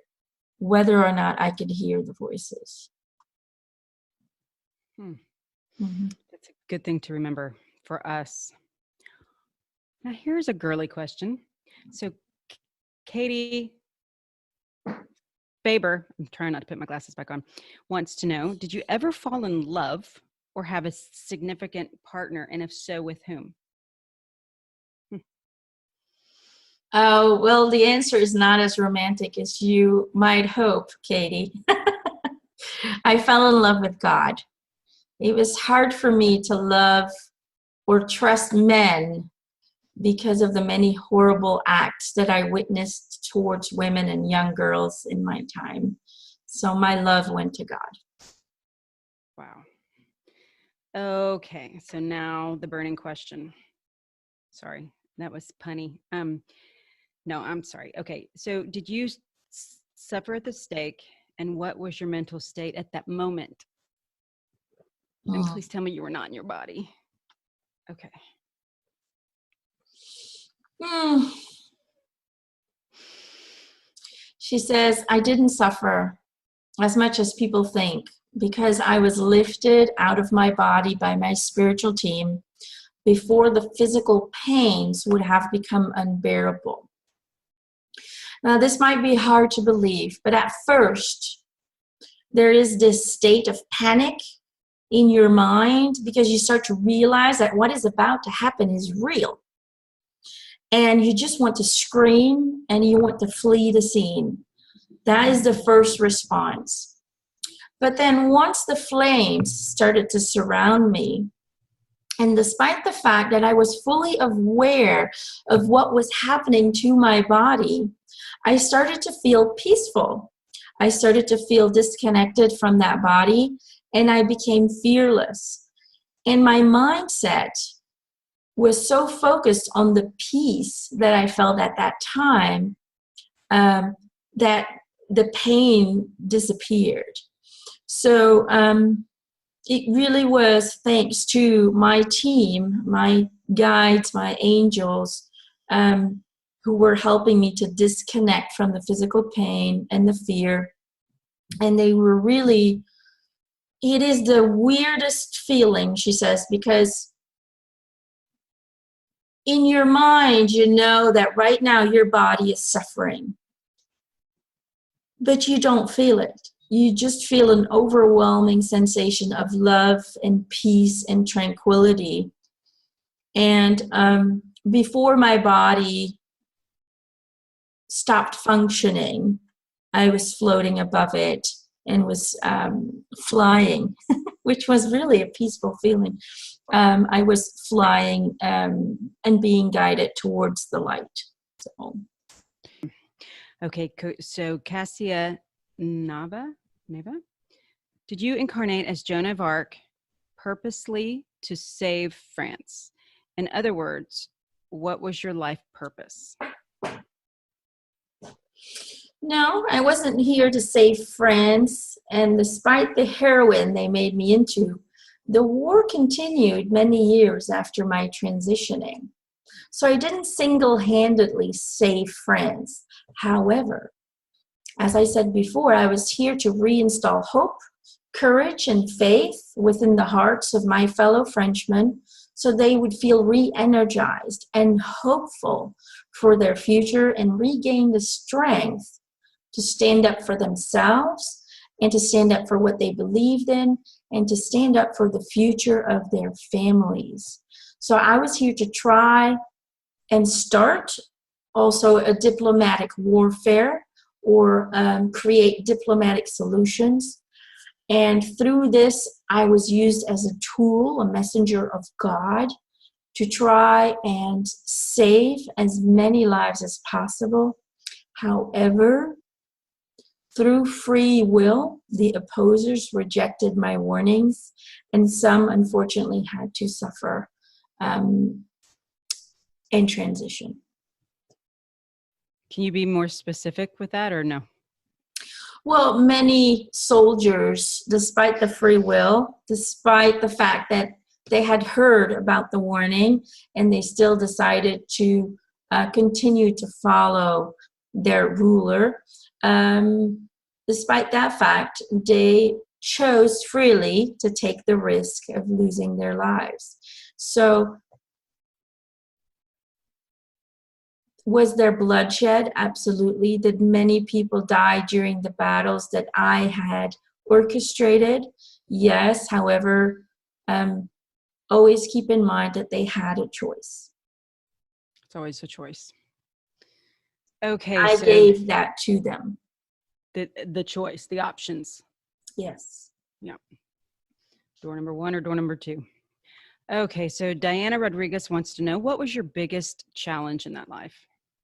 whether or not I could hear the voices. Mm-hmm. That's a good thing to remember for us. Now, here's a girly question. So, Katie Faber, I'm trying not to put my glasses back on, wants to know, did you ever fall in love or have a significant partner? And if so, with whom? Oh, well, the answer is not as romantic as you might hope, Katie. I fell in love with God. It was hard for me to love or trust men because of the many horrible acts that I witnessed towards women and young girls in my time. So my love went to God. Wow. Okay, so now the burning question. Sorry, that was punny. No, I'm sorry. Okay, so did you suffer at the stake, and what was your mental state at that moment? And please tell me you were not in your body. Okay. She says, I didn't suffer as much as people think because I was lifted out of my body by my spiritual team before the physical pains would have become unbearable. Now, this might be hard to believe, but at first, there is this state of panic in your mind because you start to realize that what is about to happen is real. And you just want to scream and you want to flee the scene. That is the first response. But then once the flames started to surround me, and despite the fact that I was fully aware of what was happening to my body, I started to feel peaceful. I started to feel disconnected from that body, and I became fearless. And my mindset was so focused on the peace that I felt at that time that the pain disappeared. So it really was thanks to my team, my guides, my angels, who were helping me to disconnect from the physical pain and the fear. And they were really, it is the weirdest feeling, she says, because in your mind, you know that right now your body is suffering, but you don't feel it. You just feel an overwhelming sensation of love and peace and tranquility. And before my body stopped functioning, I was floating above it and was flying, which was really a peaceful feeling. I was flying and being guided towards the light. So. Okay, so Cassia Nava, did you incarnate as Joan of Arc purposely to save France? In other words, what was your life purpose? No, I wasn't here to save France, and despite the heroine they made me into, the war continued many years after my transitioning. So I didn't single-handedly save France. However, as I said before, I was here to reinstall hope, courage, and faith within the hearts of my fellow Frenchmen so they would feel re-energized and hopeful for their future and regain the strength to stand up for themselves and to stand up for what they believed in and to stand up for the future of their families. So I was here to try and start also a diplomatic warfare or create diplomatic solutions. And through this, I was used as a tool, a messenger of God, to try and save as many lives as possible. However, through free will, the opposers rejected my warnings, and some unfortunately had to suffer in transition. Can you be more specific with that or no? Well, many soldiers, despite the free will, despite the fact that they had heard about the warning, and they still decided to continue to follow their ruler, despite that fact, they chose freely to take the risk of losing their lives. So, was there bloodshed? Absolutely. Did many people die during the battles that I had orchestrated? Yes. However, always keep in mind that they had a choice. It's always a choice. Okay. I gave that to them. The choice, the options. Yes. Yeah. Door number 1 or door number 2. Okay. So Diana Rodriguez wants to know, what was your biggest challenge in that life?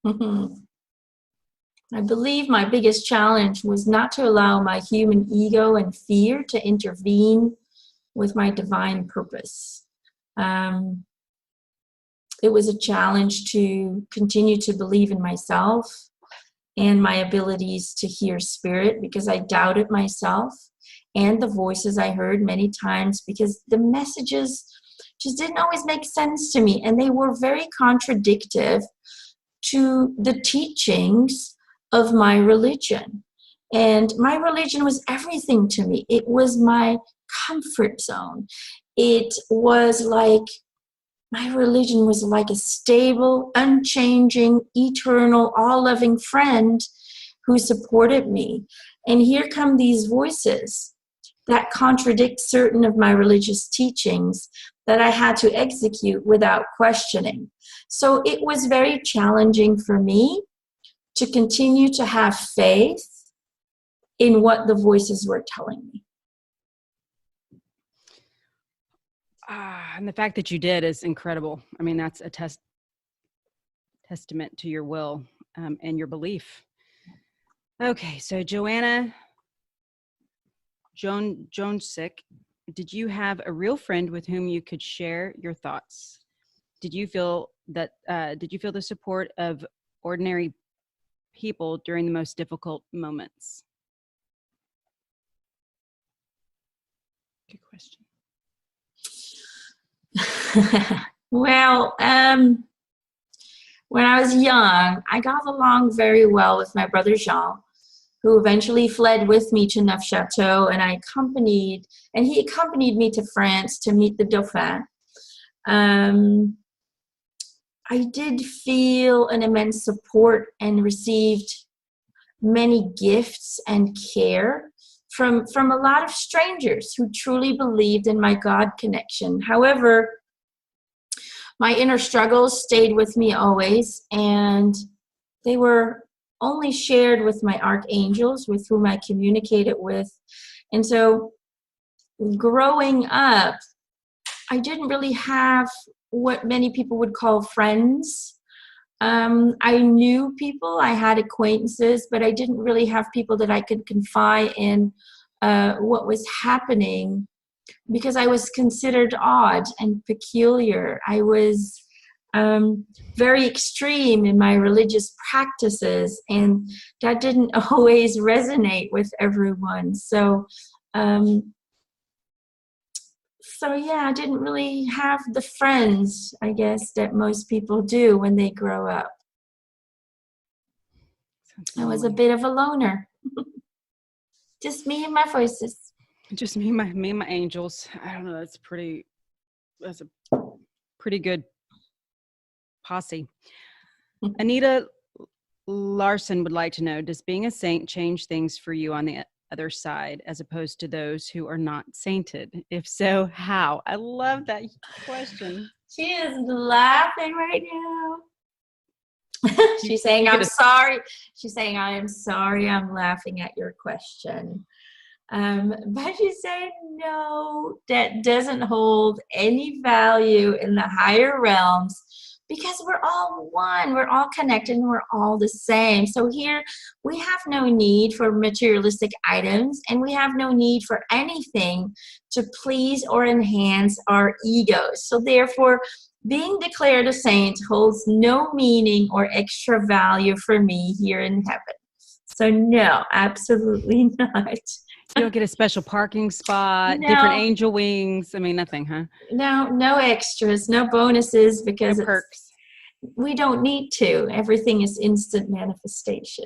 I believe my biggest challenge was not to allow my human ego and fear to intervene with my divine purpose. It was a challenge to continue to believe in myself and my abilities to hear spirit, because I doubted myself and the voices I heard many times, because the messages just didn't always make sense to me, and they were very contradictory to the teachings of my religion. And my religion was everything to me. It was my comfort zone. It was like, my religion was like a stable, unchanging, eternal, all-loving friend who supported me. And here come these voices that contradict certain of my religious teachings that I had to execute without questioning. So it was very challenging for me to continue to have faith in what the voices were telling me. And the fact that you did is incredible. I mean, that's a testament to your will and your belief. Okay, so Joanna Jones-Sick, did you have a real friend with whom you could share your thoughts? Did you feel the support of ordinary people during the most difficult moments? Good question. Well, when I was young, I got along very well with my brother Jean, who eventually fled with me to Neufchâteau, and he accompanied me to France to meet the Dauphin. I did feel an immense support and received many gifts and care from a lot of strangers who truly believed in my God connection. However, my inner struggles stayed with me always, and they were only shared with my archangels, with whom I communicated with. And so growing up, I didn't really have what many people would call friends. I knew people, I had acquaintances, but I didn't really have people that I could confide in what was happening, because I was considered odd and peculiar. I was very extreme in my religious practices, and that didn't always resonate with everyone. So yeah, I didn't really have the friends, I guess, that most people do when they grow up. I was a bit of a loner. Just me and my voices. Just me and my angels. I don't know. That's a pretty good posse. Anita Larson would like to know, does being a saint change things for you on the other side as opposed to those who are not sainted? If so, how? I love that question. She is laughing right now. She's saying, I'm sorry. She's saying, I am sorry I'm laughing at your question. But you say, no, that doesn't hold any value in the higher realms because we're all one, we're all connected, and we're all the same. So here we have no need for materialistic items, and we have no need for anything to please or enhance our egos. So therefore, being declared a saint holds no meaning or extra value for me here in heaven. So no, absolutely not. You don't get a special parking spot, different No, angel wings. I mean, nothing, huh? no extras, no bonuses, because No perks. we don't need to. Everything is instant manifestation.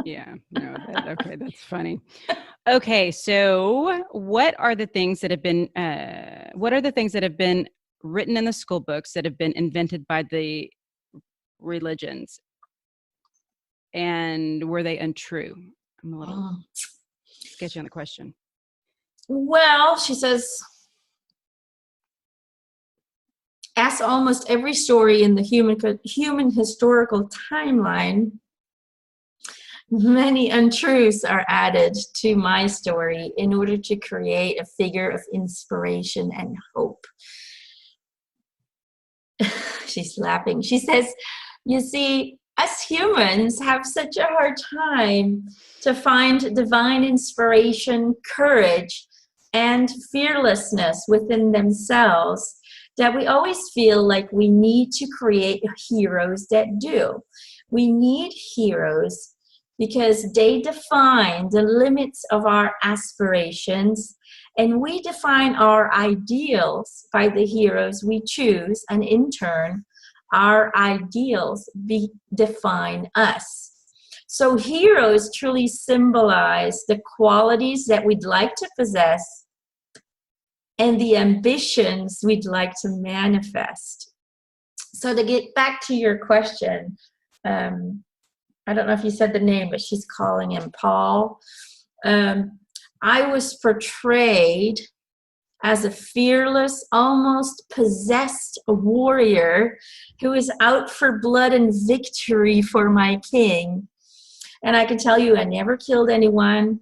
Yeah, no, okay, that's funny. Okay, so what are the things that have been written in the school books that have been invented by the religions, and were they untrue? I'm a little sketchy on the question. Well, she says, as almost every story in the human historical timeline, many untruths are added to my story in order to create a figure of inspiration and hope. She's laughing. She says, you see, us humans have such a hard time to find divine inspiration, courage, and fearlessness within themselves that we always feel like we need to create heroes that do. We need heroes because they define the limits of our aspirations, and we define our ideals by the heroes we choose, and in turn, our ideals define us. So heroes truly symbolize the qualities that we'd like to possess and the ambitions we'd like to manifest. So to get back to your question, I don't know if you said the name, but she's calling him Paul. I was portrayed as a fearless, almost possessed warrior who is out for blood and victory for my king. And I can tell you, I never killed anyone,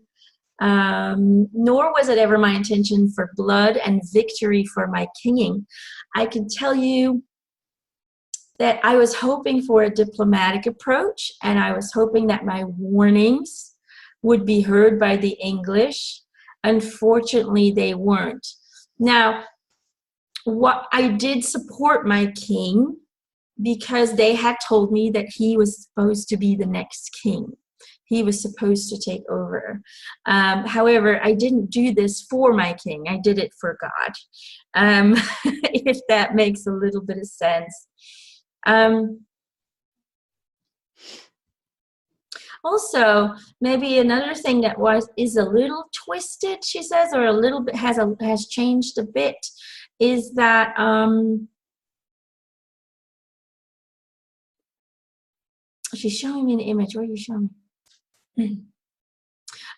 nor was it ever my intention for blood and victory for my king. I can tell you that I was hoping for a diplomatic approach, and I was hoping that my warnings would be heard by the English. Unfortunately, they weren't. Now, what I did support my king because they had told me that he was supposed to be the next king. He was supposed to take over. However, I didn't do this for my king. I did it for God, if that makes a little bit of sense. Also, maybe another thing that is a little twisted, she says, or a little bit has changed a bit, is that she's showing me an image. Where are you showing me?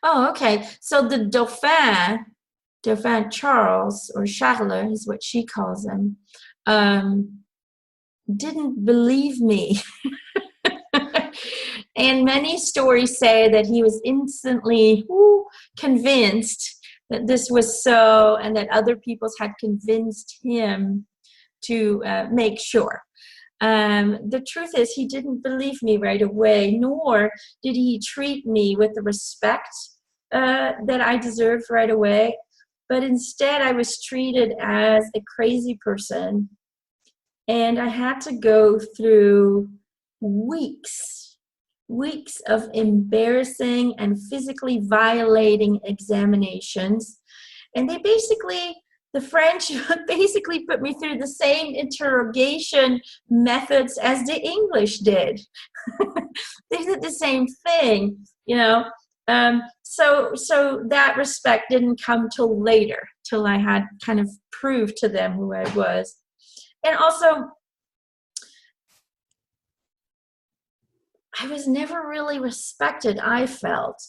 Oh, okay. So the Dauphin Charles, or Charles is what she calls him, didn't believe me. And many stories say that he was instantly convinced that this was so, and that other people had convinced him to make sure. The truth is, he didn't believe me right away, nor did he treat me with the respect that I deserved right away. But instead, I was treated as a crazy person, and I had to go through weeks of embarrassing and physically violating examinations. And the French basically put me through the same interrogation methods as the English did. They did the same thing, you know. So that respect didn't come till later, till I had kind of proved to them who I was. And also, I was never really respected, I felt,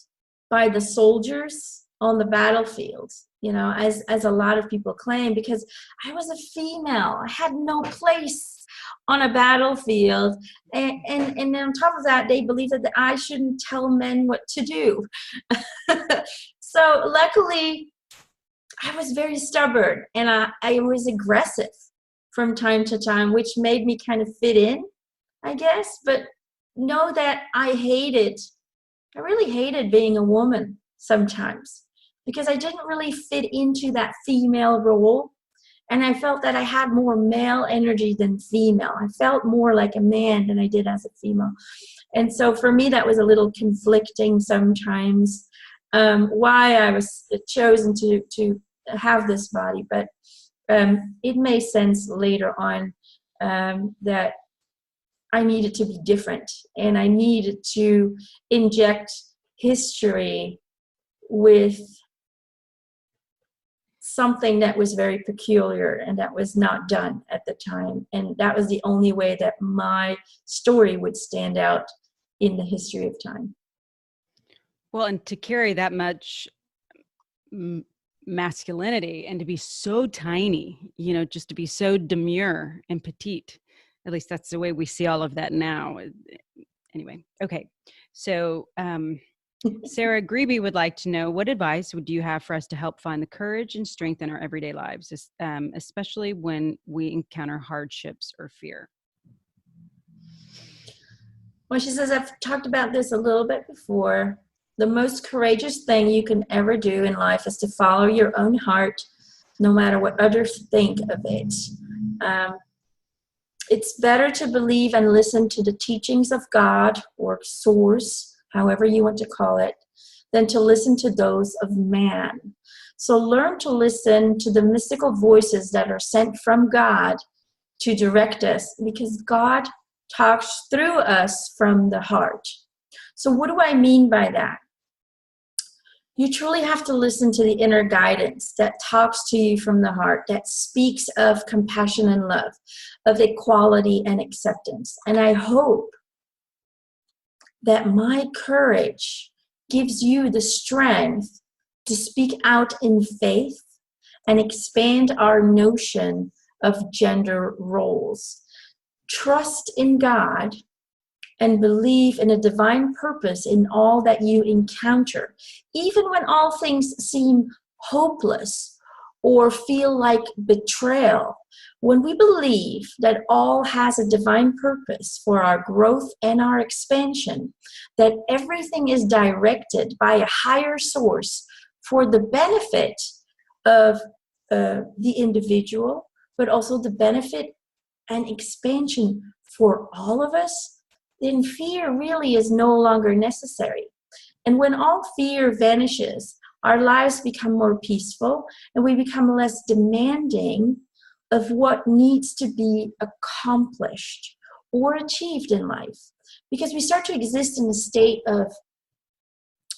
by the soldiers on the battlefield, you know, as a lot of people claim, because I was a female. I had no place on a battlefield. And on top of that, they believed that I shouldn't tell men what to do. So luckily, I was very stubborn, and I was aggressive from time to time, which made me kind of fit in, I guess. But know that I really hated being a woman sometimes, because I didn't really fit into that female role. And I felt that I had more male energy than female. I felt more like a man than I did as a female. And so for me, that was a little conflicting sometimes, why I was chosen to have this body. But it made sense later on, that I needed to be different, and I needed to inject history with something that was very peculiar and that was not done at the time. And that was the only way that my story would stand out in the history of time. Well, and to carry that much masculinity and to be so tiny, just to be so demure and petite. At least that's the way we see all of that now. Anyway, okay. So Sarah Grebe would like to know, what advice would you have for us to help find the courage and strength in our everyday lives, especially when we encounter hardships or fear? Well, she says, I've talked about this a little bit before. The most courageous thing you can ever do in life is to follow your own heart, no matter what others think of it. It's better to believe and listen to the teachings of God or source, however you want to call it, than to listen to those of man. So learn to listen to the mystical voices that are sent from God to direct us, because God talks through us from the heart. So what do I mean by that? You truly have to listen to the inner guidance that talks to you from the heart, that speaks of compassion and love, of equality and acceptance. And I hope that my courage gives you the strength to speak out in faith and expand our notion of gender roles. Trust in God and believe in a divine purpose in all that you encounter, even when all things seem hopeless or feel like betrayal. When we believe that all has a divine purpose for our growth and our expansion, that everything is directed by a higher source for the benefit of the individual, but also the benefit and expansion for all of us, then fear really is no longer necessary. And when all fear vanishes, our lives become more peaceful, and we become less demanding of what needs to be accomplished or achieved in life, because we start to exist in a state of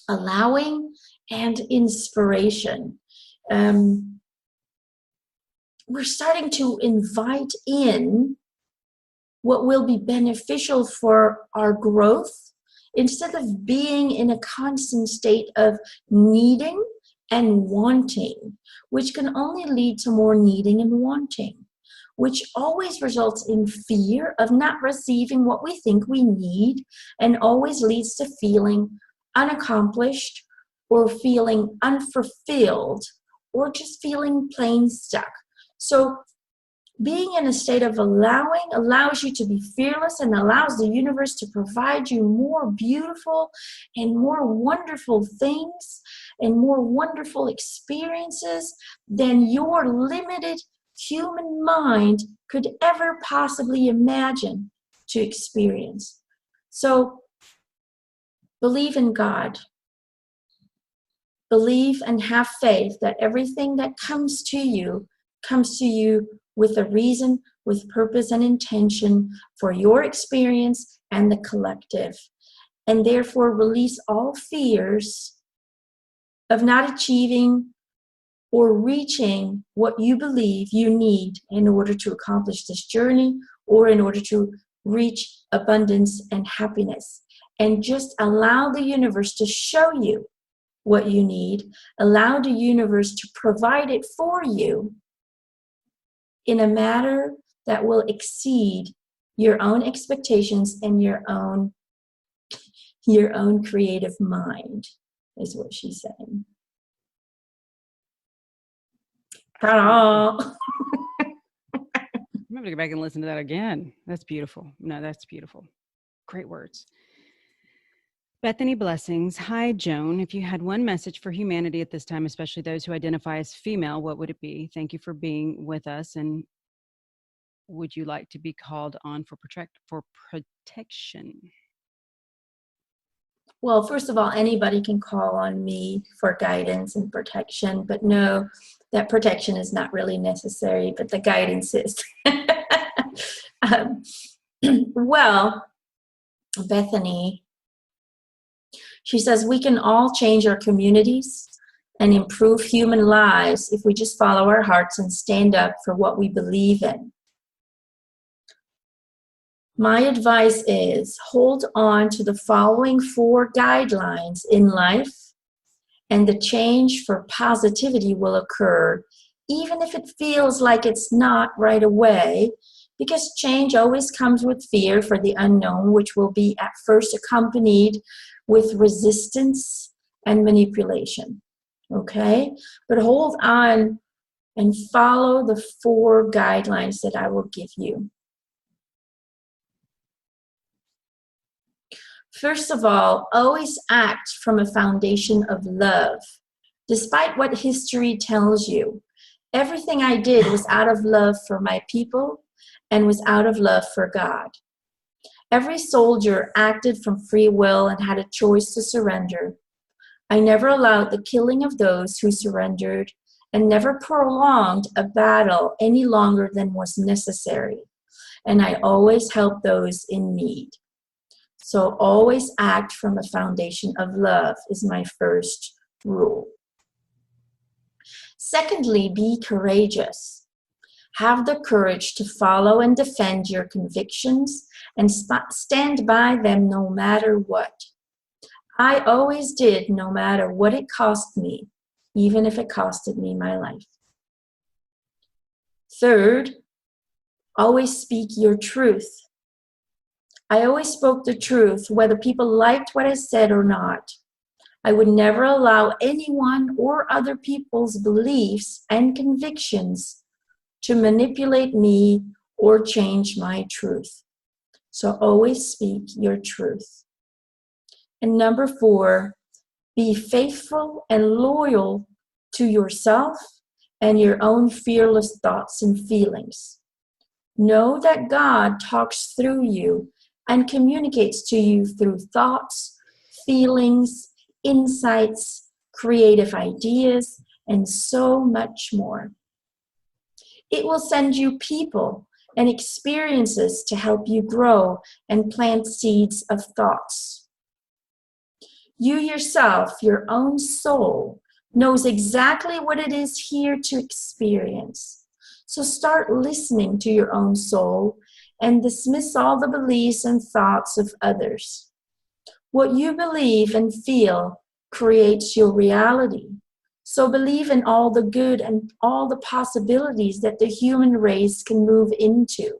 allowing and inspiration. We're starting to invite in what will be beneficial for our growth, instead of being in a constant state of needing and wanting, which can only lead to more needing and wanting, which always results in fear of not receiving what we think we need, and always leads to feeling unaccomplished or feeling unfulfilled or just feeling plain stuck. So being in a state of allowing allows you to be fearless and allows the universe to provide you more beautiful and more wonderful things and more wonderful experiences than your limited human mind could ever possibly imagine to experience. So believe in God. Believe and have faith that everything that comes to you with a reason, with purpose and intention for your experience and the collective. And therefore release all fears of not achieving or reaching what you believe you need in order to accomplish this journey, or in order to reach abundance and happiness. And just allow the universe to show you what you need. Allow the universe to provide it for you in a manner that will exceed your own expectations and your own creative mind, is what she's saying. Ta-da. I'm going to go back and listen to that again. That's beautiful. No, that's beautiful. Great words. Bethany Blessings. Hi, Joan. If you had one message for humanity at this time, especially those who identify as female, what would it be? Thank you for being with us. And would you like to be called on for protection? Well, first of all, anybody can call on me for guidance and protection, but know that protection is not really necessary, but the guidance is. Well, Bethany, she says, we can all change our communities and improve human lives if we just follow our hearts and stand up for what we believe in. My advice is hold on to the following 4 guidelines in life, and the change for positivity will occur, even if it feels like it's not right away, because change always comes with fear for the unknown, which will be at first accompanied with resistance and manipulation. Okay? But hold on and follow the 4 guidelines that I will give you. First of all, always act from a foundation of love. Despite what history tells you, everything I did was out of love for my people and was out of love for God. Every soldier acted from free will and had a choice to surrender. I never allowed the killing of those who surrendered and never prolonged a battle any longer than was necessary. And I always helped those in need. So always act from a foundation of love is my first rule. Secondly, be courageous. Have the courage to follow and defend your convictions and stand by them no matter what. I always did, no matter what it cost me, even if it costed me my life. Third, always speak your truth. I always spoke the truth, whether people liked what I said or not. I would never allow anyone or other people's beliefs and convictions to manipulate me or change my truth. So always speak your truth. And number 4, be faithful and loyal to yourself and your own fearless thoughts and feelings. Know that God talks through you and communicates to you through thoughts, feelings, insights, creative ideas, and so much more. It will send you people and experiences to help you grow and plant seeds of thoughts. You yourself, your own soul, knows exactly what it is here to experience. So start listening to your own soul and dismiss all the beliefs and thoughts of others. What you believe and feel creates your reality. So believe in all the good and all the possibilities that the human race can move into,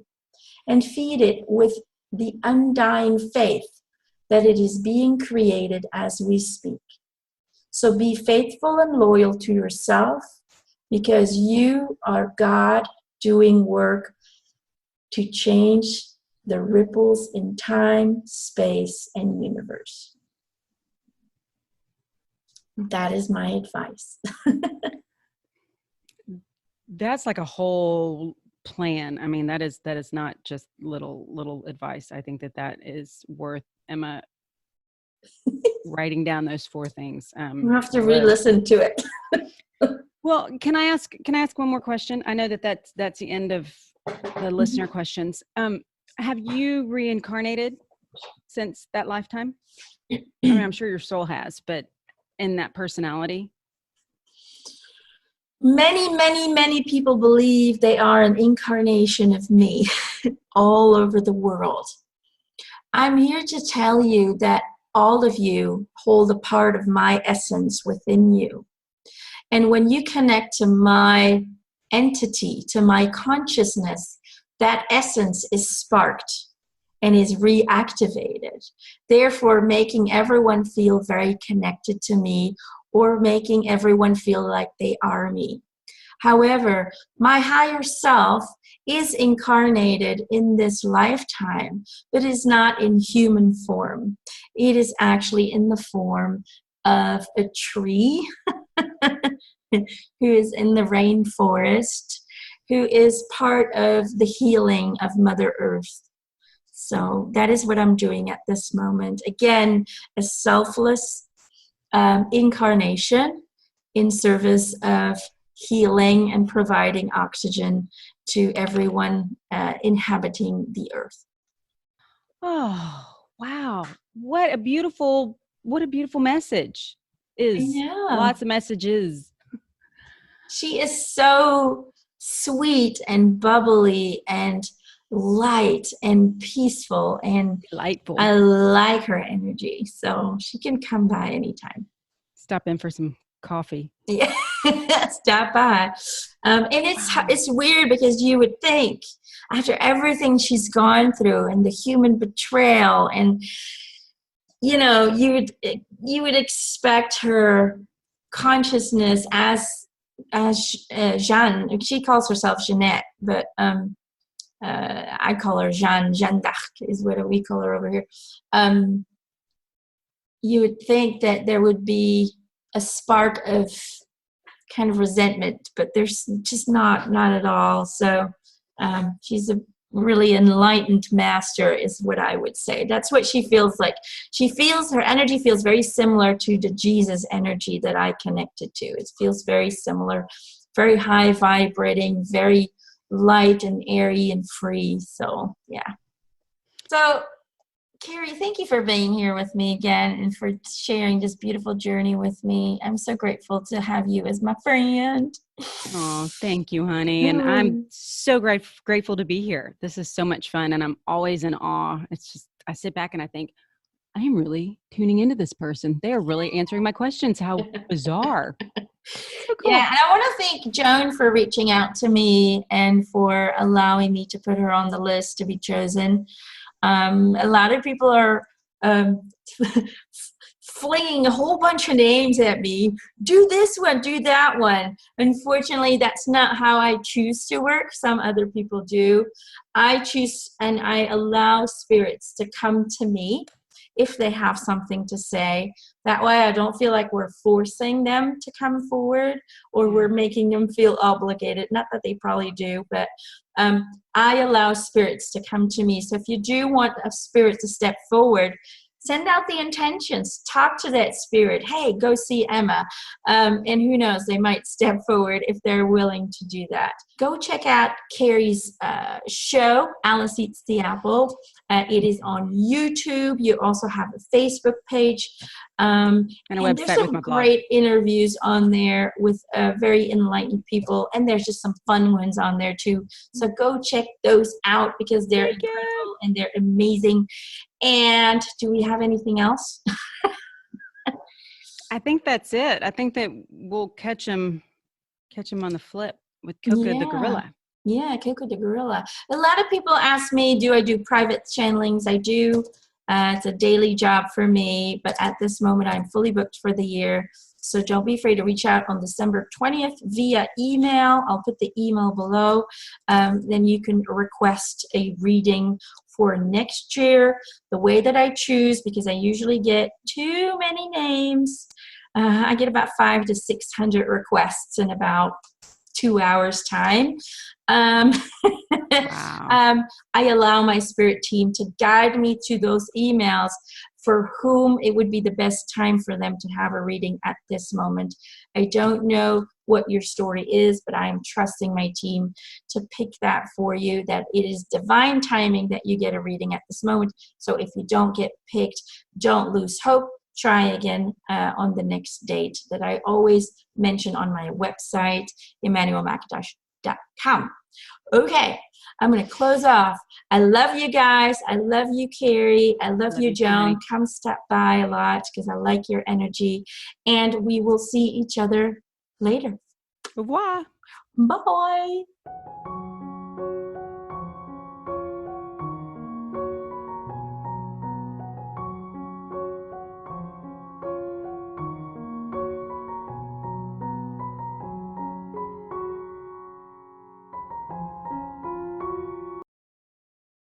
and feed it with the undying faith that it is being created as we speak. So be faithful and loyal to yourself, because you are God doing work to change the ripples in time, space, and universe. That is my advice. That's like a whole plan. I mean, that is not just little advice. I think that is worth Emma writing down those 4 things. You have to re-listen to it. Well, can I ask one more question? I know that's the end of the listener questions. Have you reincarnated since that lifetime? I mean, I'm sure your soul has, but in that personality? Many people believe they are an incarnation of me all over the world. I'm here to tell you that all of you hold a part of my essence within you. And when you connect to my entity, to my consciousness, that essence is sparked and is reactivated, therefore making everyone feel very connected to me, or making everyone feel like they are me. However, my higher self is incarnated in this lifetime, but is not in human form. It is actually in the form of a tree who is in the rainforest, who is part of the healing of Mother Earth. So that is what I'm doing at this moment. Again, a selfless incarnation in service of healing and providing oxygen to everyone inhabiting the earth. Oh, wow. What a beautiful message. Lots of messages. She is so sweet and bubbly and light and peaceful, and delightful. I like her energy. So she can come by anytime. Stop in for some coffee. Yeah, stop by. And it's weird because you would think after everything she's gone through and the human betrayal, and you know, you would expect her consciousness as Jeanne. She calls herself Jeanette, but I call her Jeanne d'Arc is what we call her over here. You would think that there would be a spark of kind of resentment, but there's just not at all. So she's a really enlightened master is what I would say. That's what she feels like. Her energy feels very similar to the Jesus energy that I connected to. It feels very similar, very high vibrating, very light and airy and free. So yeah. So Kerry, thank you for being here with me again and for sharing this beautiful journey with me. I'm so grateful to have you as my friend. Oh, thank you, honey. And I'm so grateful to be here. This is so much fun, and I'm always in awe. It's just, I sit back and I think, I am really tuning into this person. They are really answering my questions. How bizarre. So cool. Yeah, and I want to thank Joan for reaching out to me and for allowing me to put her on the list to be chosen. A lot of people are flinging a whole bunch of names at me. Do this one, do that one. Unfortunately, that's not how I choose to work. Some other people do. I choose and I allow spirits to come to me if they have something to say. That way I don't feel like we're forcing them to come forward or we're making them feel obligated. Not that they probably do, but I allow spirits to come to me. So if you do want a spirit to step forward, send out the intentions. Talk to that spirit. Hey, go see Emma. And who knows, they might step forward if they're willing to do that. Go check out Kerry's show, Alice Eats the Apple. It is on YouTube. You also have a Facebook page. And a website there's some with my blog. Great interviews on there with very enlightened people. And there's just some fun ones on there too. So go check those out because they're incredible and they're amazing. And do we have anything else? I think that's it. I think that we'll catch him on the flip with Coco the gorilla. Yeah, Coco the gorilla. A lot of people ask me, do I do private channelings? I do. It's a daily job for me, but at this moment I'm fully booked for the year. So don't be afraid to reach out on December 20th via email. I'll put the email below. Then you can request a reading for next year. The way that I choose, because I usually get too many names, I get about 500 to 600 requests in about 2 hours time. Wow. I allow my spirit team to guide me to those emails for whom it would be the best time for them to have a reading at this moment. I don't know what your story is, but I am trusting my team to pick that for you, that it is divine timing that you get a reading at this moment. So if you don't get picked, don't lose hope. Try again on the next date that I always mention on my website, Emanuelle.com. Okay, I'm going to close off. I love you guys. I love you, Kerry. I love you, Joan. Come stop by a lot because I like your energy. And we will see each other later. Au revoir. Bye.